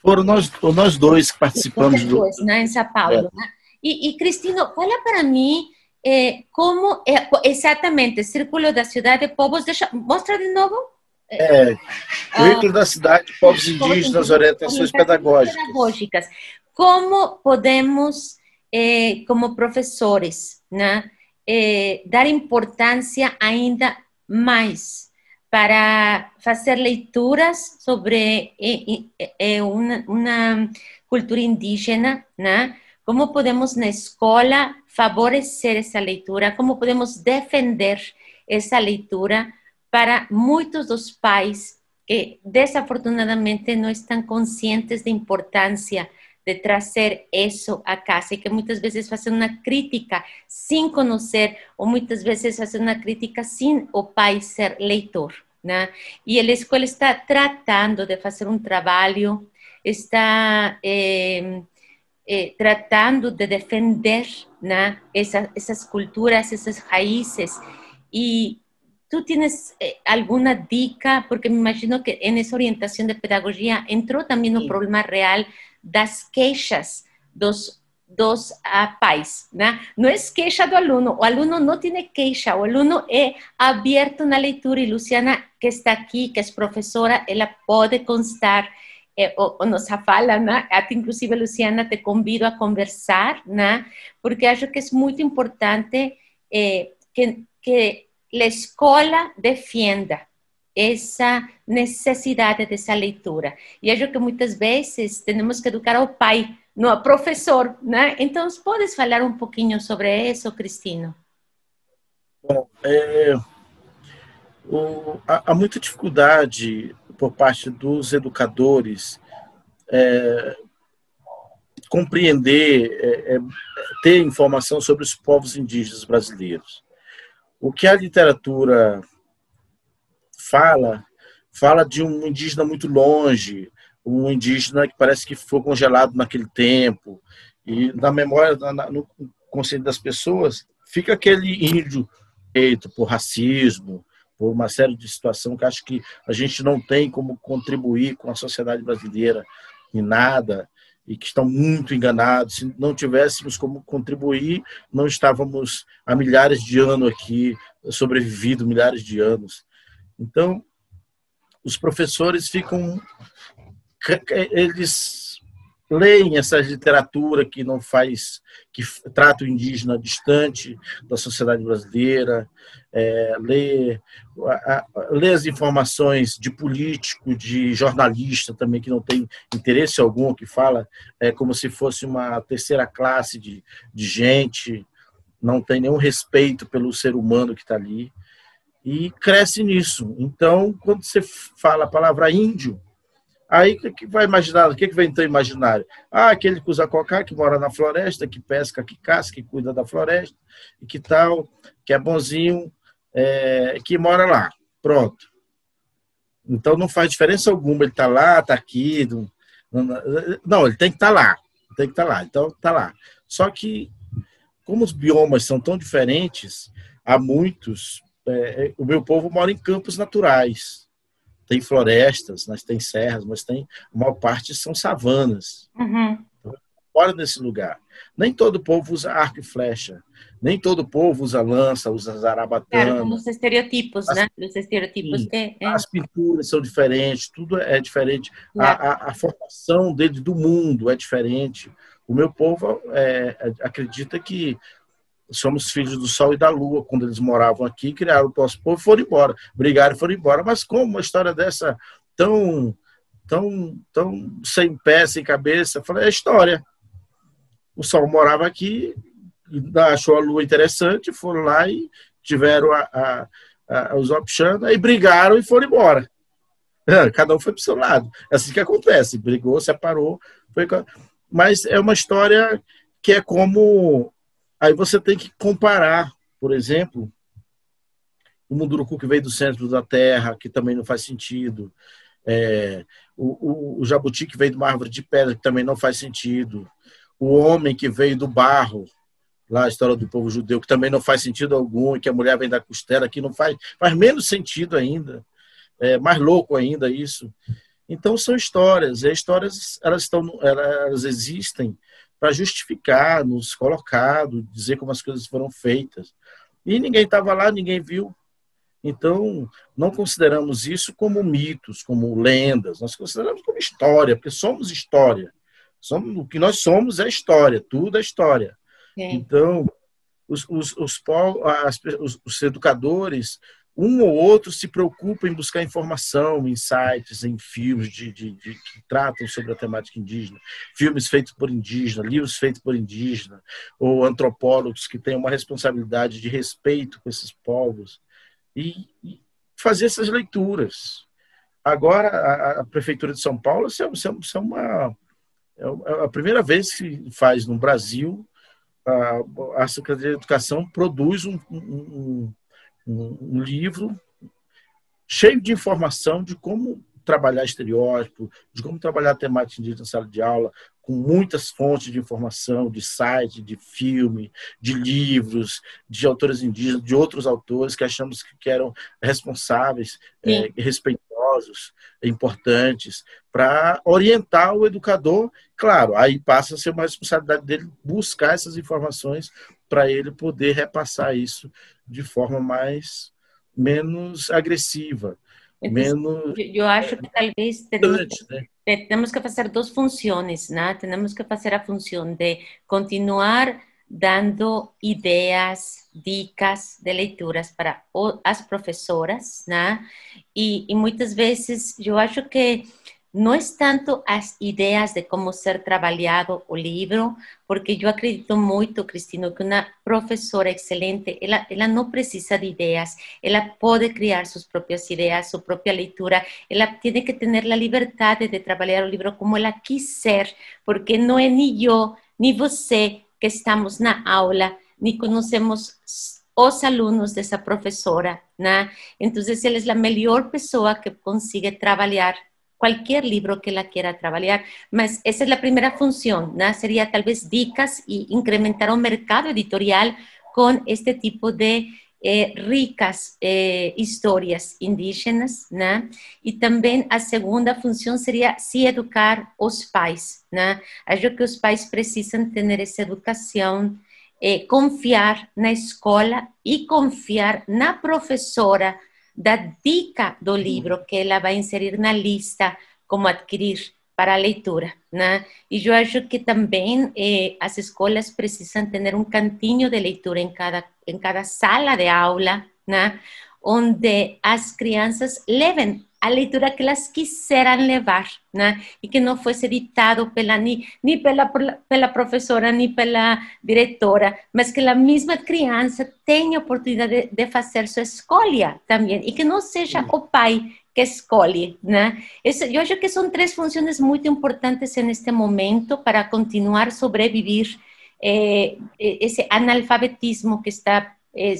Foram nós dois que participamos do... Depois, né, em São Paulo. Né? E Cristino, fala para mim como é exatamente Círculo da Cidade de Povos... Mostra de novo. Currículo da Cidade, Povos Indígenas, Orientações Pedagógicas. Como podemos, como professores, né, dar importância ainda mais para fazer leituras sobre uma cultura indígena, né? Como podemos na escola favorecer essa leitura, como podemos defender essa leitura para muitos dos pais que desafortunadamente não estão conscientes da importância de trazer isso a casa e que muitas vezes fazem uma crítica sem conhecer ou muitas vezes fazem uma crítica sem o pai ser leitor, né? E a escola está tratando de fazer um trabalho, está tratando de defender, né, essas culturas, essas raízes. E tu tienes alguma dica? Porque me imagino que nessa orientação de pedagogia entrou também o problema real das queixas dos pais, né? Não é queixa do aluno, o aluno não tem queixa, o aluno é aberto na leitura, e Luciana, que está aqui, que é professora, ela pode constar ou nos fala, né? Até inclusive, Luciana, te convido a conversar, né? Porque acho que é muito importante que a escola defenda essa necessidade dessa leitura. E acho que muitas vezes temos que educar ao pai, não ao professor, né? Então, podes falar um pouquinho sobre isso, Cristino? Bom, há muita dificuldade por parte dos educadores compreender, ter informação sobre os povos indígenas brasileiros. O que a literatura fala de um indígena muito longe, um indígena que parece que foi congelado naquele tempo, e na memória, no consciente das pessoas, fica aquele índio feito por racismo, por uma série de situações que acho que a gente não tem como contribuir com a sociedade brasileira em nada, e que estão muito enganados. Se não tivéssemos como contribuir, não estávamos há milhares de anos aqui, sobrevivido milhares de anos. Então, os professores eles leem essa literatura que não faz, que trata o indígena distante da sociedade brasileira, lê as informações de político, de jornalista também, que não tem interesse algum, que fala como se fosse uma terceira classe de gente, não tem nenhum respeito pelo ser humano que está ali, e cresce nisso. Então, quando você fala a palavra índio, aí o que vai imaginar? O que vem então imaginário? Aquele que usa cocá, que mora na floresta, que pesca, que caça, que cuida da floresta, e que tal, que é bonzinho, que mora lá. Pronto. Então não faz diferença alguma, ele está lá, está aqui. Não, ele tem que estar lá. Tem que estar lá. Então está lá. Só que como os biomas são tão diferentes, há muitos... o meu povo mora em campos naturais. Tem florestas, mas tem serras, mas tem... A maior parte são savanas. Uhum. Mora nesse lugar. Nem todo povo usa arco e flecha. Nem todo povo usa lança, usa zarabatana. Claro, como os estereotipos, né? Os estereotipos que... As pinturas são diferentes, tudo é diferente. Claro. A formação dele do mundo é diferente. O meu povo acredita que somos filhos do sol e da lua. Quando eles moravam aqui, criaram o nosso povo e foram embora. Brigaram e foram embora. Mas como uma história dessa tão sem pé, sem cabeça? Eu falei, é história. O sol morava aqui, achou a lua interessante, foram lá e tiveram os Opxana e brigaram e foram embora. Cada um foi para o seu lado. É assim que acontece. Brigou, separou. Mas é uma história que é como... Aí você tem que comparar, por exemplo, o munduruku que veio do centro da terra, que também não faz sentido. O jabuti que veio de uma árvore de pedra, que também não faz sentido. O homem que veio do barro, lá a história do povo judeu, que também não faz sentido algum, e que a mulher vem da costela, que não faz menos sentido ainda, mais louco ainda isso. Então são histórias, e as histórias elas existem para justificar, nos colocar, dizer como as coisas foram feitas. E ninguém estava lá, ninguém viu. Então, não consideramos isso como mitos, como lendas, nós consideramos como história, porque somos história. O que nós somos é história, tudo é história. Sim. Então, os educadores, um ou outro se preocupa em buscar informação em sites, em filmes que tratam sobre a temática indígena, filmes feitos por indígena, livros feitos por indígena, ou antropólogos que têm uma responsabilidade de respeito com esses povos, e fazer essas leituras. Agora, a Prefeitura de São Paulo é a primeira vez que faz no Brasil, a Secretaria de Educação produz um livro cheio de informação de como trabalhar estereótipo, de como trabalhar a temática indígena na sala de aula, com muitas fontes de informação, de site, de filme, de livros, de autores indígenas, de outros autores que achamos que eram responsáveis, respeitosos, importantes, para orientar o educador. Claro, aí passa a ser uma responsabilidade dele buscar essas informações para ele poder repassar isso de forma menos agressiva. Eu acho que talvez temos que fazer duas funções, né? Temos que fazer a função de continuar dando ideias, dicas de leituras para as professoras, né? E muitas vezes eu acho que não é tanto as ideias de como ser trabalhado o livro, porque eu acredito muito, Cristino, que uma professora excelente, ela não precisa de ideias, ela pode criar suas próprias ideias, sua própria leitura, ela tem que ter a liberdade de trabalhar o livro como ela quiser, porque não é nem eu, nem você que estamos na aula, nem conhecemos os alunos dessa professora, né? Então, ela é a melhor pessoa que consiga trabalhar qualquer livro que ela queira trabalhar, mas essa é a primeira função, né? Seria talvez dicas e incrementar o mercado editorial com este tipo de ricas histórias indígenas, né? E também a segunda função seria se educar os pais, né? Acho que os pais precisam ter essa educação, confiar na escola e confiar na professora da dica do livro que ela vai inserir na lista como adquirir para a leitura, né? E eu acho que também as escolas precisam ter um cantinho de leitura em cada sala de aula, né? Onde as crianças levem a leitura que elas quiseram levar, né? E que não fosse ditado nem pela professora, nem pela diretora, mas que a mesma criança tenha a oportunidade de fazer sua escolha também, e que não seja o pai que escolhe, né? Eu acho que são três funções muito importantes neste momento para continuar a sobreviver esse analfabetismo que está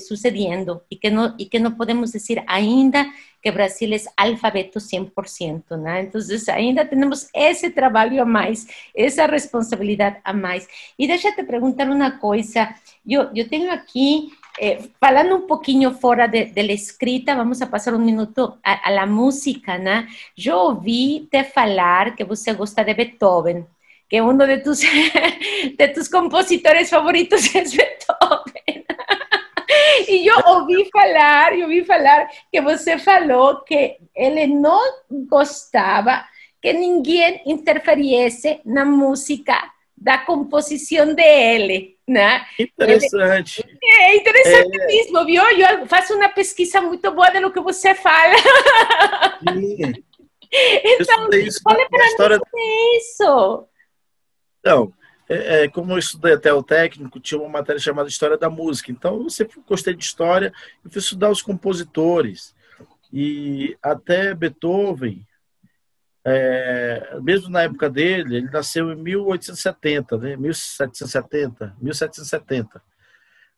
sucedendo e que não podemos dizer ainda que Brasil é alfabeto 100%, né? Então, ainda temos esse trabalho a mais, essa responsabilidade a mais. E deixa eu te perguntar uma coisa, eu tenho aqui, falando um pouquinho fora da escrita, vamos a passar um minuto a la música, né? Eu ouvi te falar que você gosta de Beethoven, que um de tus compositores favoritos é Beethoven. E eu ouvi falar que você falou que ele não gostava que ninguém interferisse na música da composição dele, né? Interessante. É interessante mesmo, viu? Eu faço uma pesquisa muito boa do que você fala. Sim. Então, fale para história... mim isso. Então, como eu estudei até o técnico, tinha uma matéria chamada História da Música. Então, eu sempre gostei de história e fui estudar os compositores. E até Beethoven, mesmo na época dele, ele nasceu em 1870, né? 1770.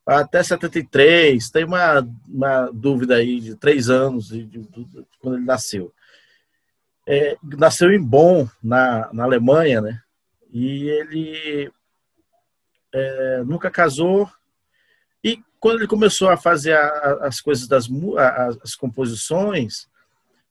Até 73, tem uma dúvida aí de 3 anos quando ele nasceu. Nasceu em Bonn, na Alemanha, né? E ele nunca casou. E quando ele começou a fazer as coisas as composições,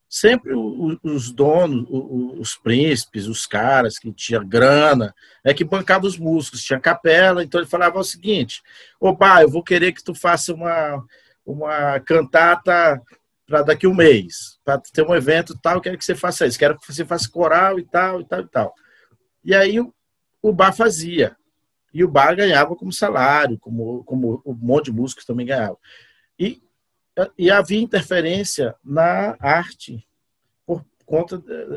sempre os donos, os príncipes, os caras que tinham grana, que bancavam os músicos, tinha capela. Então ele falava o seguinte: opa, eu vou querer que tu faça uma cantata para daqui a um mês, para ter um evento e tal, eu quero que você faça isso, quero que você faça coral e tal, e tal, e tal. E aí o bar fazia. E o bar ganhava como salário, como um monte de músicos também ganhavam. E havia interferência na arte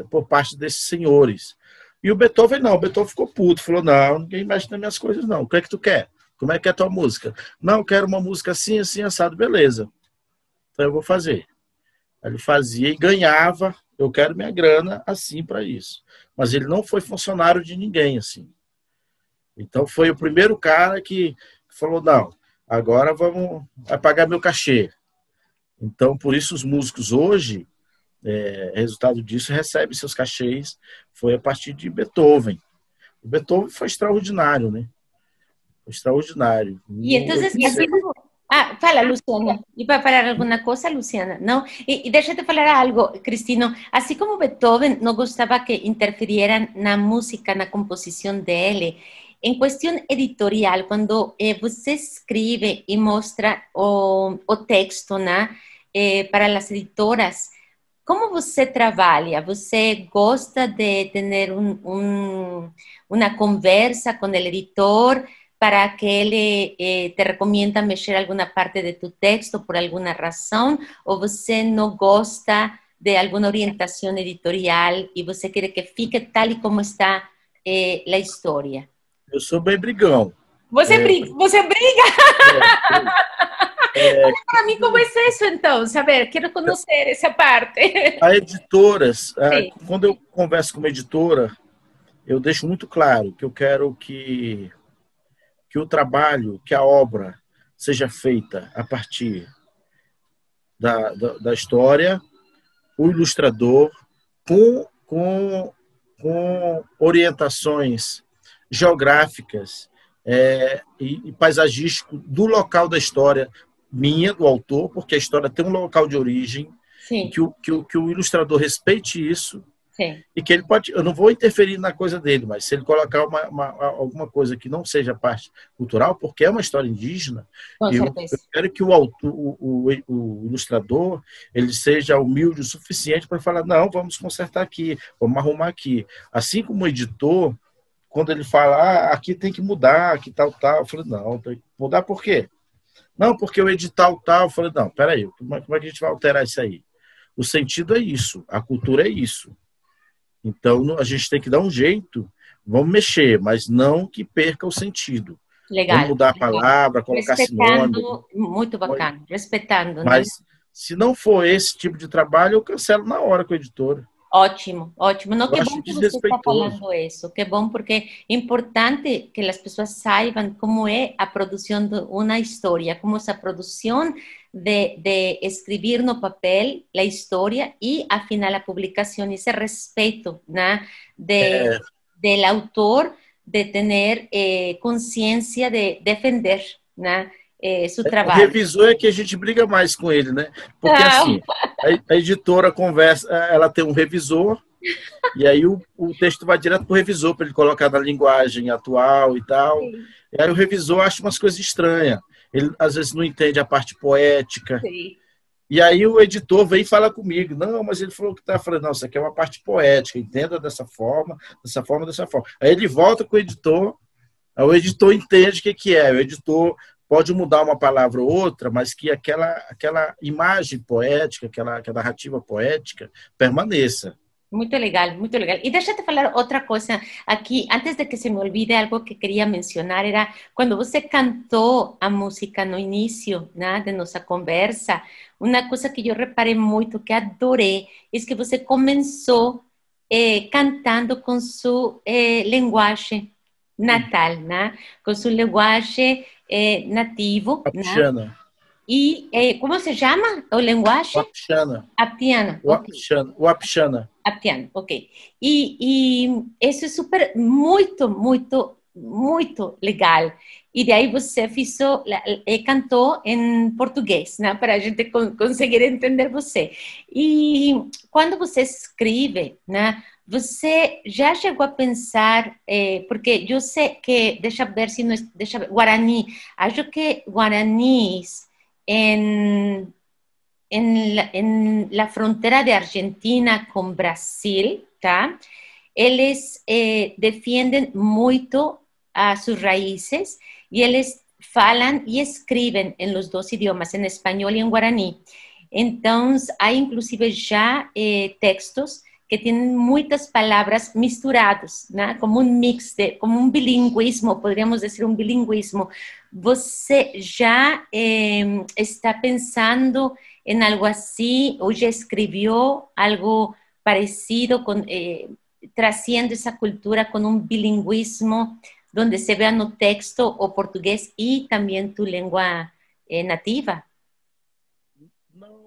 por parte desses senhores. E o Beethoven não. O Beethoven ficou puto. Falou, não, ninguém mexe nas minhas coisas, não. O que é que tu quer? Como é que é a tua música? Não, eu quero uma música assim, assim, assado. Beleza. Então eu vou fazer. Ele fazia e ganhava. Eu quero minha grana assim para isso. Mas ele não foi funcionário de ninguém assim. Então foi o primeiro cara que falou, não, agora vai pagar meu cachê. Então, por isso os músicos hoje, resultado disso, recebem seus cachês, foi a partir de Beethoven. O Beethoven foi extraordinário, né? Foi extraordinário. E então, assim como... fala, Luciana. E para falar alguma coisa, Luciana? Não? E deixa eu te falar algo, Cristino. Assim como Beethoven não gostava que interferieran na música, na composição dele, em questão editorial, quando você escreve e mostra o texto, né, para as editoras, como você trabalha? Você gosta de ter uma conversa com o editor para que ele te recomenda mexer alguma parte de tu texto por alguma razão? Ou você não gosta de alguma orientação editorial e você quer que fique tal e como está a história? Eu sou bem brigão. Você briga? Para mim, como é isso, então? Saber, quero conhecer essa parte. As editoras, quando eu converso com uma editora, eu deixo muito claro que eu quero que o trabalho, que a obra seja feita a partir da história, o ilustrador, com orientações geográficas e paisagístico do local da história minha, do autor, porque a história tem um local de origem, que o ilustrador respeite isso. Sim. E que ele pode, eu não vou interferir na coisa dele, mas se ele colocar alguma coisa que não seja parte cultural, porque é uma história indígena, eu quero que o ilustrador ele seja humilde o suficiente para falar, não, vamos consertar aqui, vamos arrumar aqui. Assim como o editor, quando ele fala, aqui tem que mudar, aqui tal, eu falei, não, tem que mudar por quê? Não, porque o edital tal, eu falei, não, peraí, como é que a gente vai alterar isso aí? O sentido é isso, a cultura é isso. Então, a gente tem que dar um jeito, vamos mexer, mas não que perca o sentido. Legal. Vamos mudar a palavra, colocar sinônimo. Muito bacana, respeitando. Mas, se não for esse tipo de trabalho, eu cancelo na hora com a editora. Ótimo, ótimo. Não, Eu que acho bom que você está desrespeitoso. falando isso. Que bom, porque é importante que as pessoas saibam como é a produção de uma história, como essa produção de escrever no papel a história e, afinal, a publicação, esse respeito, né, É, del autor de ter consciência de defender, né, seu o trabalho. revisor é que a gente briga mais com ele, né? Porque Ah, assim, a editora conversa, ela tem um revisor, e aí o texto vai direto para o revisor, para ele colocar na linguagem atual e tal. sim, E aí o revisor acha umas coisas estranhas. Ele às vezes não entende a parte poética. sim. E aí o editor vem e fala comigo. Não, mas ele falou que está falando, não, isso aqui é uma parte poética, entenda dessa forma, dessa forma, dessa forma. Aí ele volta com o editor, aí o editor entende o que é. O editor pode mudar uma palavra ou outra, mas que aquela imagem poética, aquela narrativa poética permaneça. Muito legal, muito legal. E deixa eu te falar outra coisa aqui, antes de que se me olvide, algo que queria mencionar era quando você cantou a música no início, né, de nossa conversa, uma coisa que eu reparei muito, que adorei, é que você começou cantando com sua linguagem natal, né, com sua linguagem nativo, né, Wapixana. e como se chama o linguagem? Wapixana. Aptiano, ok. Wapixana. Wapixana. Aptiano, ok. E isso é super, muito, muito, muito legal. E daí você fez, cantou em português, né? Para a gente conseguir entender você. E quando você escreve, né? Você já chegou a pensar, porque eu sei que, deixa eu ver se não, deixa eu ver, Guarani, acho que guaranis em en la frontera de Argentina con Brasil, tá? Eles defendem muito suas raízes e eles falam e escrevem em los dois idiomas, em espanhol e em guarani. Então, há inclusive já textos que têm muitas palavras misturadas, né? Como um mix, como um bilinguismo, poderíamos dizer um bilinguismo. Você já está pensando em algo assim, ou já escreveu algo parecido, trazendo essa cultura com um bilinguismo, onde se vea no texto o português e também tu língua nativa? Não,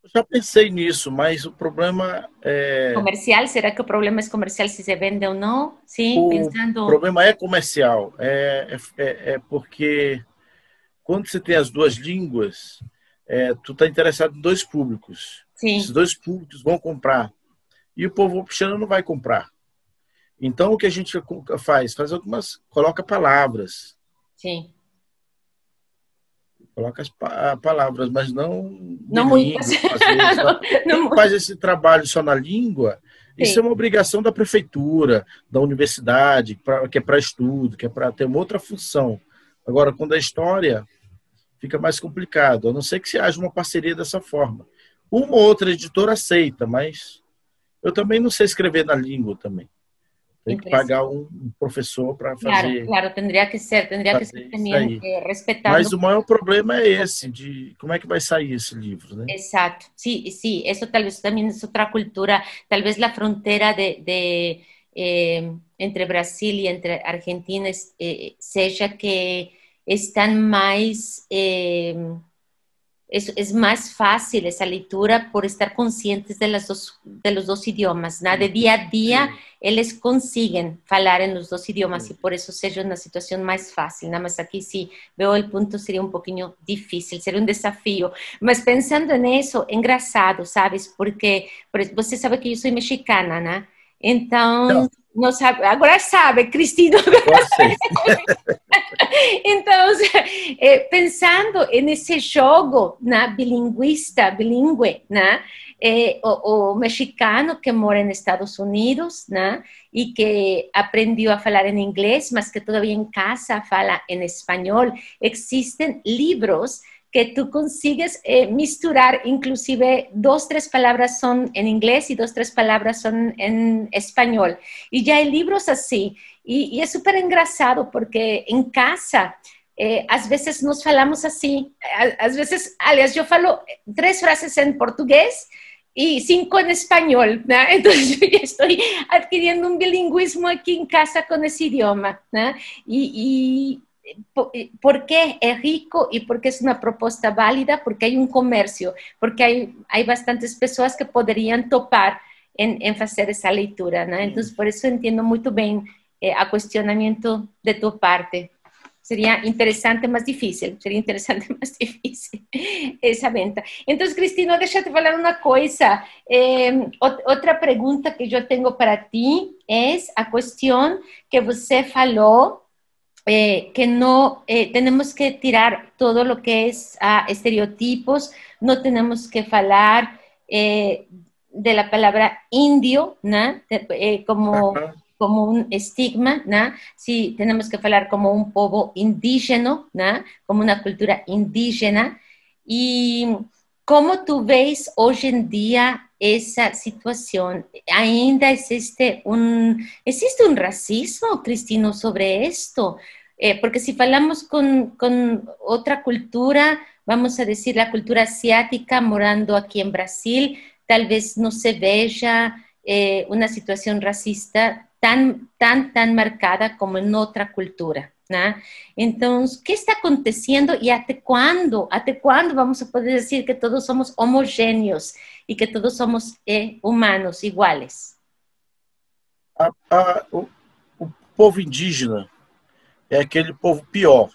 eu já pensei nisso, mas o problema é Comercial, será que o problema é comercial se se vende ou não? Sim, o pensando. problema é comercial. É porque quando você tem as duas línguas, tu está interessado em dois públicos. Esses Sim, dois públicos vão comprar. E o povo wapixana não vai comprar. Então, o que a gente faz? Faz algumas... Coloca palavras. sim. Coloca as palavras, mas não Não muitas. bilíngue, às vezes. Não. Não, Quem faz esse trabalho só na língua, isso é sim, uma obrigação da prefeitura, da universidade, que é para estudo, que é para ter uma outra função. Agora, quando é história, fica mais complicado, a não ser que se haja uma parceria dessa forma. Uma ou outra editora aceita, mas eu também não sei escrever na língua também. Tem que pagar interessante. um professor para Claro, fazer, claro, tendría que ser fazer isso también aí. respetando. Mas o maior problema é esse, de como é que vai sair esse livro, né? Exacto, sí, sí, eso tal vez también es otra cultura, tal vez la frontera entre Brasil y entre Argentina sea que están más, es más fácil esa lectura por estar conscientes de los dos idiomas, ¿no? De día a día, eles consiguen falar en los dos idiomas y por eso seja una situación más fácil, nada más aquí sí veo el punto sería un poquinho difícil, sería un desafío, mas pensando en eso, engraçado, sabes, porque você sabe que eu sou mexicana, né? Então, Não, não sabe, agora sabe, Cristina. agora sei. Então, pensando nesse jogo, né, bilíngue, né, o mexicano que mora nos Estados Unidos, né, e que aprendeu a falar em inglês, mas que todavía em casa fala em espanhol, existem livros que tú consigues misturar, inclusive 2, 3 palabras son en inglés y 2, 3 palabras son en español. Y ya hay libros así. Y es súper engraçado porque en casa, às vezes nos falamos assim. Às vezes, aliás, eu falo 3 frases em português y 5 en español, ¿no? Entonces yo ya estoy adquiriendo un bilingüismo aquí en casa con ese idioma, ¿no? Y ¿por qué es rico y por qué es una propuesta válida? Porque hay un comercio, porque hay bastantes personas que podrían topar en hacer esa lectura, ¿no? Entonces, por eso entiendo muy bien a cuestionamiento de tu parte. Sería interesante, más difícil. Sería interesante, más difícil essa venta. Então, Cristina, deixa eu te falar uma coisa. Outra pergunta que eu tenho para ti é a questão que você falou, que no tenemos que tirar todo lo que es estereotipos, no tenemos que hablar de la palabra indio, ¿no? Como un estigma, ¿no? Sí, tenemos que hablar como un povo indígena, ¿no? Como una cultura indígena. Y ¿cómo tú ves hoy en día esa situación? ¿Ainda existe un racismo, Cristino, sobre esto? Porque si hablamos con otra cultura, vamos a decir la cultura asiática, morando aquí en Brasil, tal vez no se vea una situación racista tan marcada como en otra cultura, ¿no? Entonces, ¿qué está aconteciendo y hasta cuándo vamos a poder decir que todos somos homogéneos y que todos somos humanos iguales? O povo indígena é aquele povo pior.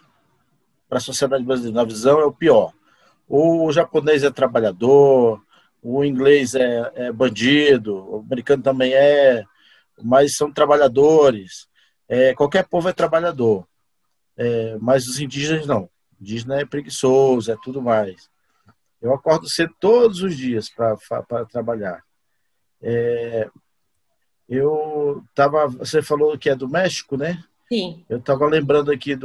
Para a sociedade brasileira, na visão, é o pior. O japonês é trabalhador, o inglês é bandido, o americano também é, mas são trabalhadores. Qualquer povo é trabalhador, mas os indígenas não. O indígena é preguiçoso, é tudo mais. Eu acordo cedo todos os dias para trabalhar. Você falou que é do México, né? Sim. Eu estava lembrando aqui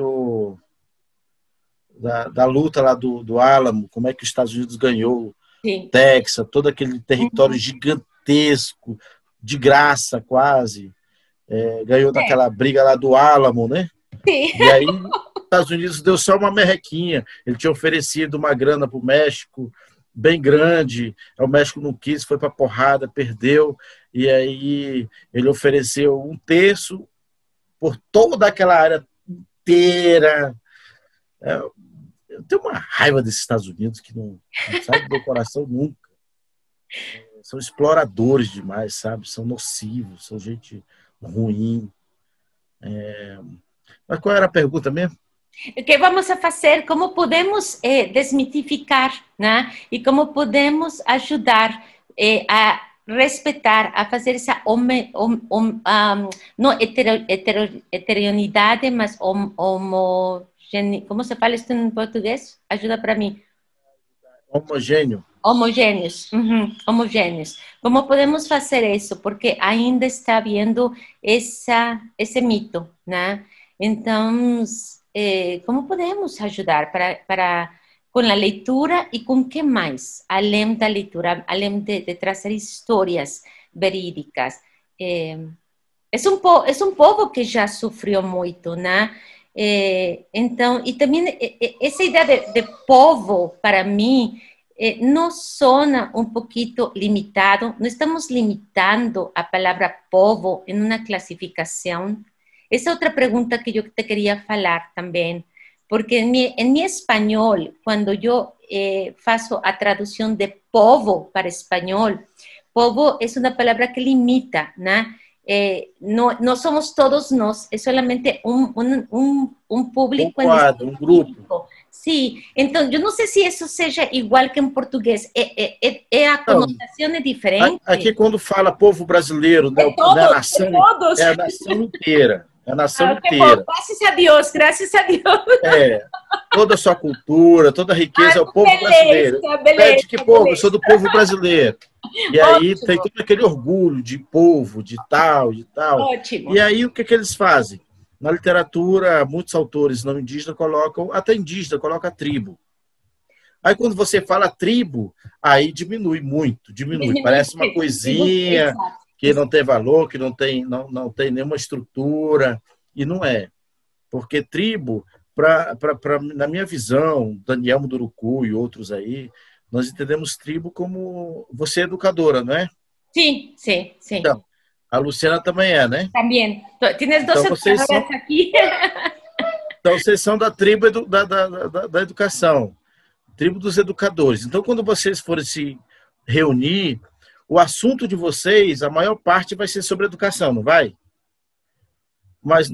da luta lá do Álamo, como é que os Estados Unidos ganhou, sim, Texas, todo aquele território gigantesco, de graça quase, ganhou naquela briga lá do Álamo, né? Sim. E aí os Estados Unidos deu só uma merrequinha, ele tinha oferecido uma grana para o México, bem grande, o México não quis, foi para porrada, perdeu, e aí ele ofereceu 1/3 por toda aquela área inteira. Eu tenho uma raiva desses Estados Unidos que não sai do meu coração nunca. São exploradores demais, sabe? São nocivos, são gente ruim. Mas qual era a pergunta mesmo? O que vamos a fazer? Como podemos desmitificar, né? E como podemos ajudar a respeitar, a fazer essa não heterogeneidade, mas como se fala isso em português? Ajuda para mim. Homogêneo. Homogêneos. Homogêneos. Como podemos fazer isso? Porque ainda está havendo esse mito, né? Então, como podemos ajudar com a leitura e com o que mais? Além da leitura, além de trazer histórias verídicas. É um povo que já sofreu muito, né? Então, e também essa ideia de povo, para mim, nos sona um pouquinho limitado. Não estamos limitando a palavra povo em uma classificação. Essa é outra pergunta que eu te queria falar também, porque em mi espanhol, quando eu faço a tradução de povo para espanhol, povo é uma palavra que limita, né? No somos todos nós, é solamente um público. Um grupo. Sim, então eu não sei se isso seja igual que em português. A conotação é diferente. Aqui, quando fala povo brasileiro, né, a nação, todos. É a nação inteira. É a nação inteira. Bom, graças a Deus, graças a Deus. Toda a sua cultura, toda a riqueza é o povo brasileiro. Beleza, que povo? Eu sou do povo brasileiro. E aí tem todo aquele orgulho de povo, de tal, de tal. Ótimo. E aí o que eles fazem? Na literatura, muitos autores não indígenas colocam, até indígena, coloca tribo. Aí quando você fala tribo, aí diminui muito, diminui. Parece uma coisinha que não tem valor, que não tem nenhuma estrutura, e não é. Porque tribo, na minha visão, Daniel Munduruku e outros aí, Nós entendemos tribo como... Você é educadora, não é? Sí, sí, sí. Então, a Luciana também é, né? También. Tienes dos Então vocês educadoras são, aquí. então, vocês são da tribo da educação, tribo dos educadores. Então, quando vocês forem se reunir, o assunto de vocês, a maior parte vai ser sobre educação, não vai? Mas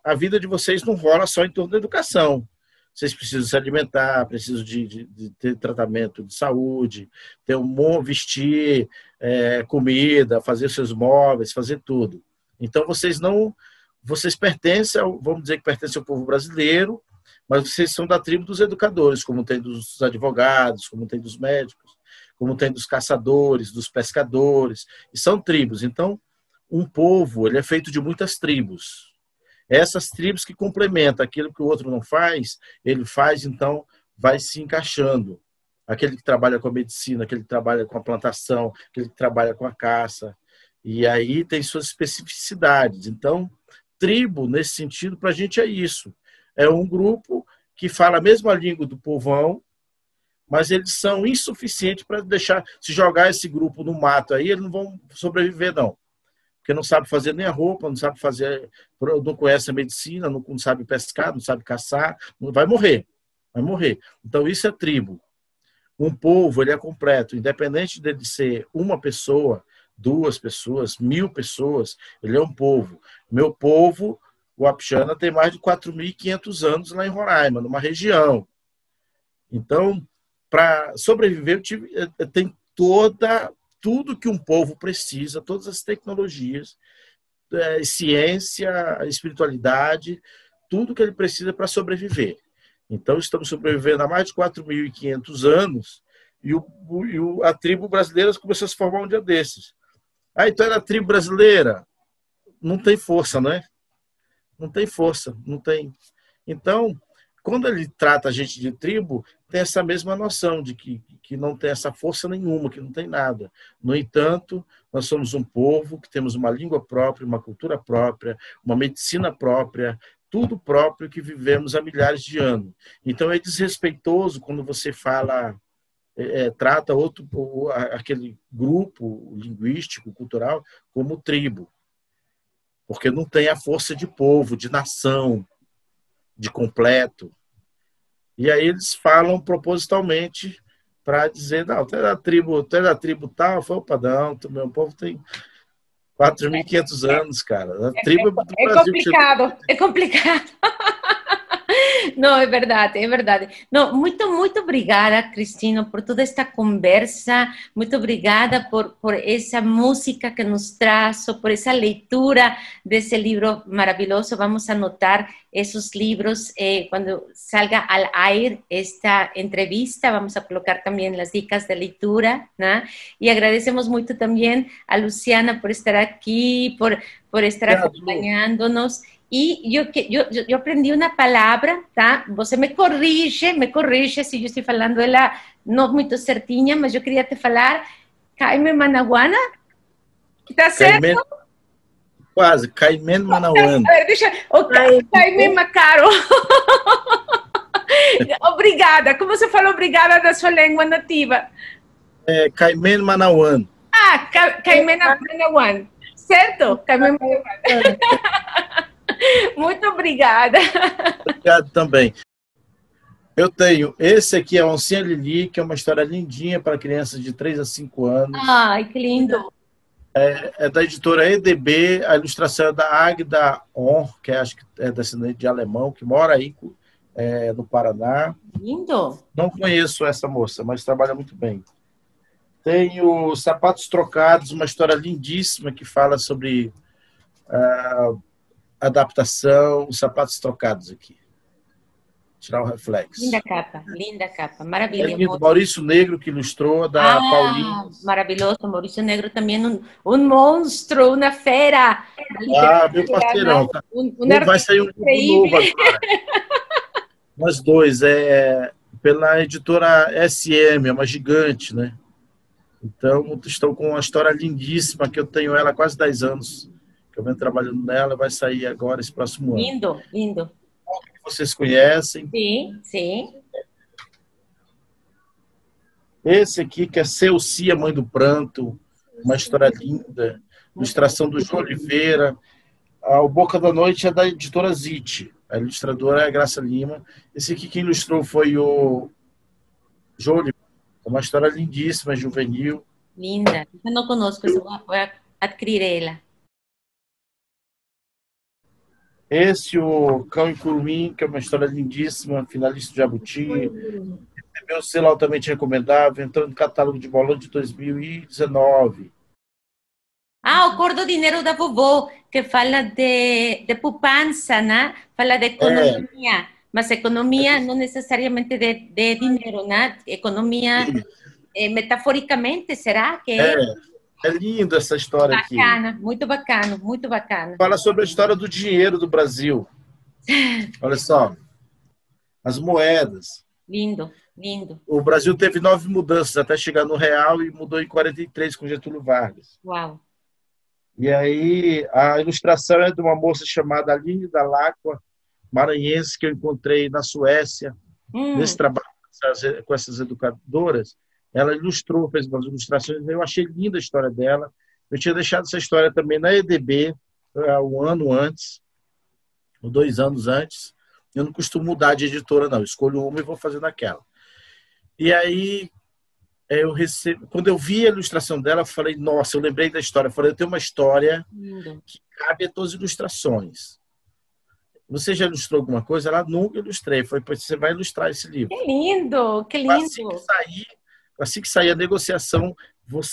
a vida de vocês não rola só em torno da educação. Vocês precisam se alimentar, precisam de ter tratamento de saúde, ter um bom vestir, comida, fazer seus móveis, fazer tudo. Então, vocês pertencem, vamos dizer que pertencem ao povo brasileiro, mas vocês são da tribo dos educadores, como tem dos advogados, como tem dos médicos, como tem dos caçadores, dos pescadores, e são tribos. Então, um povo, ele é feito de muitas tribos. Essas tribos que complementam aquilo que o outro não faz, ele faz, então vai se encaixando. Aquele que trabalha com a medicina, aquele que trabalha com a plantação, aquele que trabalha com a caça. E aí tem suas especificidades. Então, tribo, nesse sentido, para a gente é isso. É um grupo que fala a mesma língua do povão, mas eles são insuficientes para deixar, se jogar esse grupo no mato aí, eles não vão sobreviver, não. Porque não sabe fazer nem a roupa, não sabe fazer, não conhece a medicina, não sabe pescar, não sabe caçar, vai morrer, vai morrer. Então isso é tribo. Um povo, ele é completo, independente dele ser uma pessoa, 2 pessoas, 1000 pessoas, ele é um povo. Meu povo, o Wapixana, tem mais de 4.500 anos lá em Roraima, numa região. Então, para sobreviver, tem tudo que um povo precisa, todas as tecnologias, ciência, espiritualidade, tudo que ele precisa para sobreviver. Então, estamos sobrevivendo há mais de 4.500 anos e a tribo brasileira começou a se formar um dia desses. Então era a tribo brasileira? Não tem força, né? Não tem força, não tem. Então, quando ele trata a gente de tribo, tem essa mesma noção de que não tem essa força nenhuma, que não tem nada. No entanto, nós somos um povo que temos uma língua própria, uma cultura própria, uma medicina própria, tudo próprio que vivemos há milhares de anos. Então é desrespeitoso quando você fala, trata aquele grupo linguístico, cultural, como tribo, porque não tem a força de povo, de nação, de completo. E aí eles falam propositalmente para dizer, não, tu é da tribo tal, foi, opa, não, meu povo tem 4.500 anos, cara. A tribo do Brasil. Complicado, é complicado. Não, é verdade, é verdade. Não, muito obrigada, Cristina, por toda esta conversa. Muito obrigada por essa música que nos traz, por essa leitura desse livro maravilhoso. Vamos a anotar esos libros cuando salga al aire esta entrevista. Vamos a colocar también las dicas de lectura, ¿no? Y agradecemos mucho también a Luciana por estar aquí, por estar acompañándonos. E eu aprendi uma palavra, tá? Você me corrige se eu estou falando ela não muito certinha, mas eu queria te falar Caime Manawana, tá certo? Quase, Caime Manawana. Caime Macaro. Obrigada. Como você fala obrigada na sua língua nativa? Caime Manawan. Caime Manawan. Certo? Caime Manawan. Muito obrigada. Obrigado também. Eu tenho, esse aqui é Oncinha Lili, que é uma história lindinha para crianças de 3 a 5 anos. Ai, que lindo. É da editora EDB, a ilustração é da Agda On, que acho que é descendente de alemão, que mora aí no Paraná. Lindo. Não conheço essa moça, mas trabalha muito bem. Tenho Sapatos Trocados, uma história lindíssima que fala sobre adaptação, os sapatos trocados aqui. Tirar o reflexo. Linda capa, maravilha. Maurício Negro que ilustrou, da Paulinha. Maravilhoso, Maurício Negro também um monstro, uma fera. Meu parceirão. Tá? Vai sair um livro novo agora. Nós dois, pela editora SM, é uma gigante, né? Então, estou com uma história lindíssima, que eu tenho ela há quase 10 anos. Que eu venho trabalhando nela, vai sair agora esse próximo ano. Lindo, lindo. Vocês conhecem? Sim, sim. Esse aqui, que é Celcia, Mãe do Pranto, uma história linda, ilustração do João Oliveira. O Boca da Noite é da editora Zite, a ilustradora é a Graça Lima. Esse aqui quem ilustrou foi o João Oliveira. É uma história lindíssima, juvenil. Linda. Eu não conosco, eu vou adquirir ela. Esse, o Cão e Curumim, que é uma história lindíssima, finalista de Jabuti. Recebeu o selo altamente recomendável, entrou no catálogo de bolão de 2019. O Cor do Dinheiro da Vovó, que fala de poupança, né? Fala de economia, mas economia não necessariamente de dinheiro, né? Economia metaforicamente, será que é? É linda essa história aqui. Bacana, muito bacana, muito bacana. Fala sobre a história do dinheiro do Brasil. Olha só, as moedas. Lindo, lindo. O Brasil teve 9 mudanças até chegar no real e mudou em 43 com Getúlio Vargas. Uau. E aí a ilustração é de uma moça chamada Aline Dalacqua, maranhense, que eu encontrei na Suécia, nesse trabalho com essas educadoras. Ela ilustrou, fez umas ilustrações, eu achei linda a história dela. Eu tinha deixado essa história também na EDB, um ano antes, ou 2 anos antes. Eu não costumo mudar de editora, não. Eu escolho uma e vou fazendo aquela. E aí, quando eu vi a ilustração dela, eu falei, nossa, eu lembrei da história. Eu falei, eu tenho uma história que cabe a todas as ilustrações. Você já ilustrou alguma coisa? Ela nunca ilustrei. Foi, você vai ilustrar esse livro. Que lindo, que lindo. Assim que sair a negociação, vou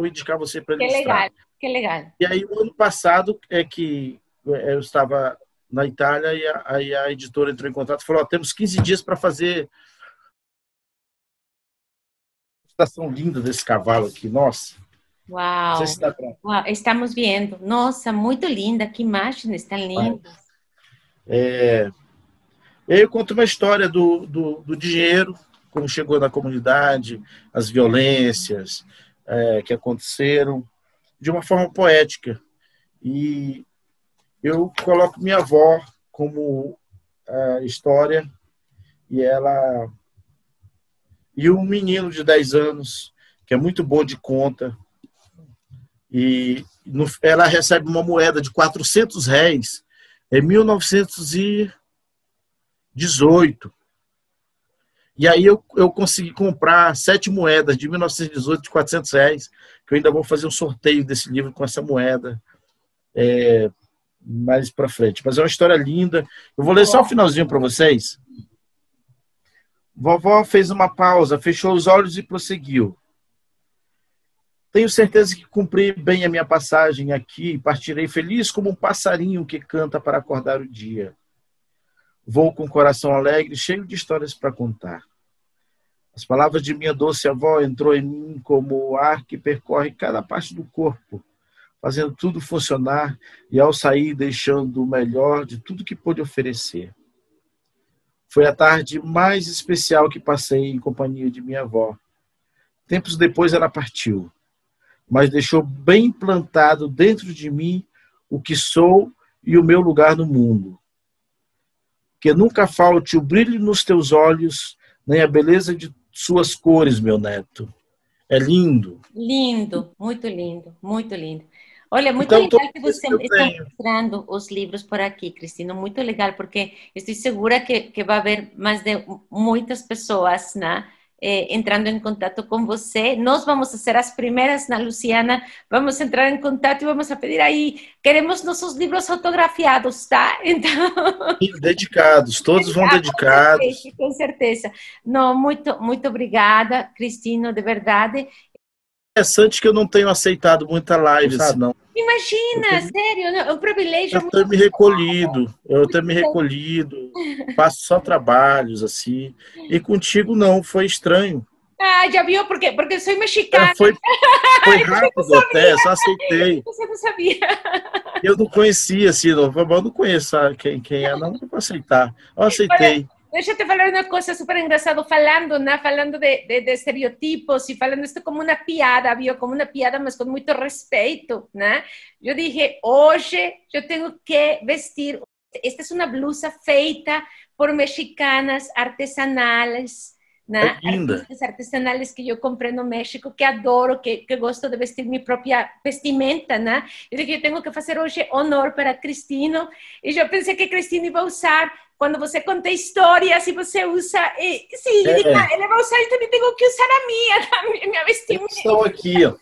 indicar você para ilustrar. Que legal. E aí, o ano passado, que eu estava na Itália e aí a editora entrou em contato e falou, temos 15 dias para fazer a ilustração linda desse cavalo aqui. Nossa. Uau. Não sei se dá pra... Uau. Estamos vendo. Nossa, muito linda. Que imagens tão lindas. Eu conto uma história do dinheiro, como chegou na comunidade, as violências que aconteceram, de uma forma poética. E eu coloco minha avó como história, e um menino de 10 anos, que é muito bom de conta, e ela recebe uma moeda de 400 réis em 1918. E aí eu consegui comprar 7 moedas de 1918 de 400 réis, que eu ainda vou fazer um sorteio desse livro com essa moeda mais para frente. Mas é uma história linda. Eu vou ler só o finalzinho para vocês. Vovó fez uma pausa, fechou os olhos e prosseguiu. Tenho certeza que cumpri bem a minha passagem aqui e partirei feliz como um passarinho que canta para acordar o dia. Vou com o coração alegre, cheio de histórias para contar. As palavras de minha doce avó entrou em mim como o ar que percorre cada parte do corpo, fazendo tudo funcionar e, ao sair, deixando o melhor de tudo que pôde oferecer. Foi a tarde mais especial que passei em companhia de minha avó. Tempos depois ela partiu, mas deixou bem plantado dentro de mim o que sou e o meu lugar no mundo. Que nunca falte o brilho nos teus olhos, nem a beleza de suas cores, meu neto. É lindo. Lindo, muito lindo, muito lindo. Olha, muito legal que você está mostrando os livros por aqui, Cristina, muito legal, porque estou segura que vai haver mais de muitas pessoas, né, entrando em contato com você. Nós vamos ser as primeiras na Luciana, vamos entrar em contato e vamos a pedir aí, queremos nossos livros autografiados, tá? Então... Dedicados, todos vão dedicados. Com certeza. Não, muito obrigada, Cristina, de verdade. É interessante que eu não tenho aceitado muita live, senão. Imagina, sério, é um privilégio. Eu tenho me recolhido, faço só trabalhos assim. E contigo não, foi estranho. Já viu? Porque eu sou mexicana. Foi rápido até, só aceitei. Você não sabia. Eu não conhecia, assim, eu não conheço quem é, não vou aceitar. Eu aceitei. Deixa eu te falar uma coisa super engraçada, falando de estereotipos e falando isto como uma piada, viu? Como uma piada, mas com muito respeito, né? Eu dije, hoje eu tenho que vestir, esta é uma blusa feita por mexicanas artesanais, né? É linda. Artistas artesanais que eu comprei no México, que adoro, que gosto de vestir minha própria vestimenta, né? Eu disse que eu tenho que fazer hoje honor para Cristino, e eu pensei que Cristino ia usar, quando você conta histórias, e você usa... sim, ele vai usar, então eu tenho que usar a minha vestimenta. Estão aqui, ó.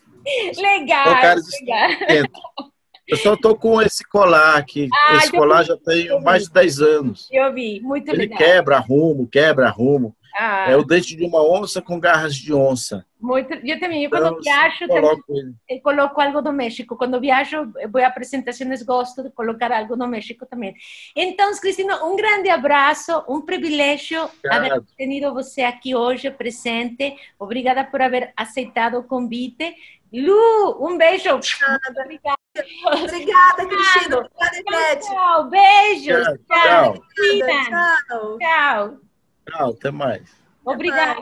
Legal, legal. Eu só estou com esse colar aqui. Esse colar já tem mais de 10 anos. Eu vi, muito Ele legal. quebra arrumo. É o dente de uma onça com garras de onça. Muito, eu também, Então, quando viajo, eu coloco algo do México. Quando viajo, vou a apresentações, gosto de colocar algo no México também. Então, Cristina, um grande abraço, um privilégio haver tenido você aqui hoje presente. Obrigada por haver aceitado o convite. Lu, um beijo. Obrigada. Obrigada, Cristina. Obrigada, Ivete. Tchau, beijos. Tchau. Tchau. Tchau. Tchau, até mais. Obrigada.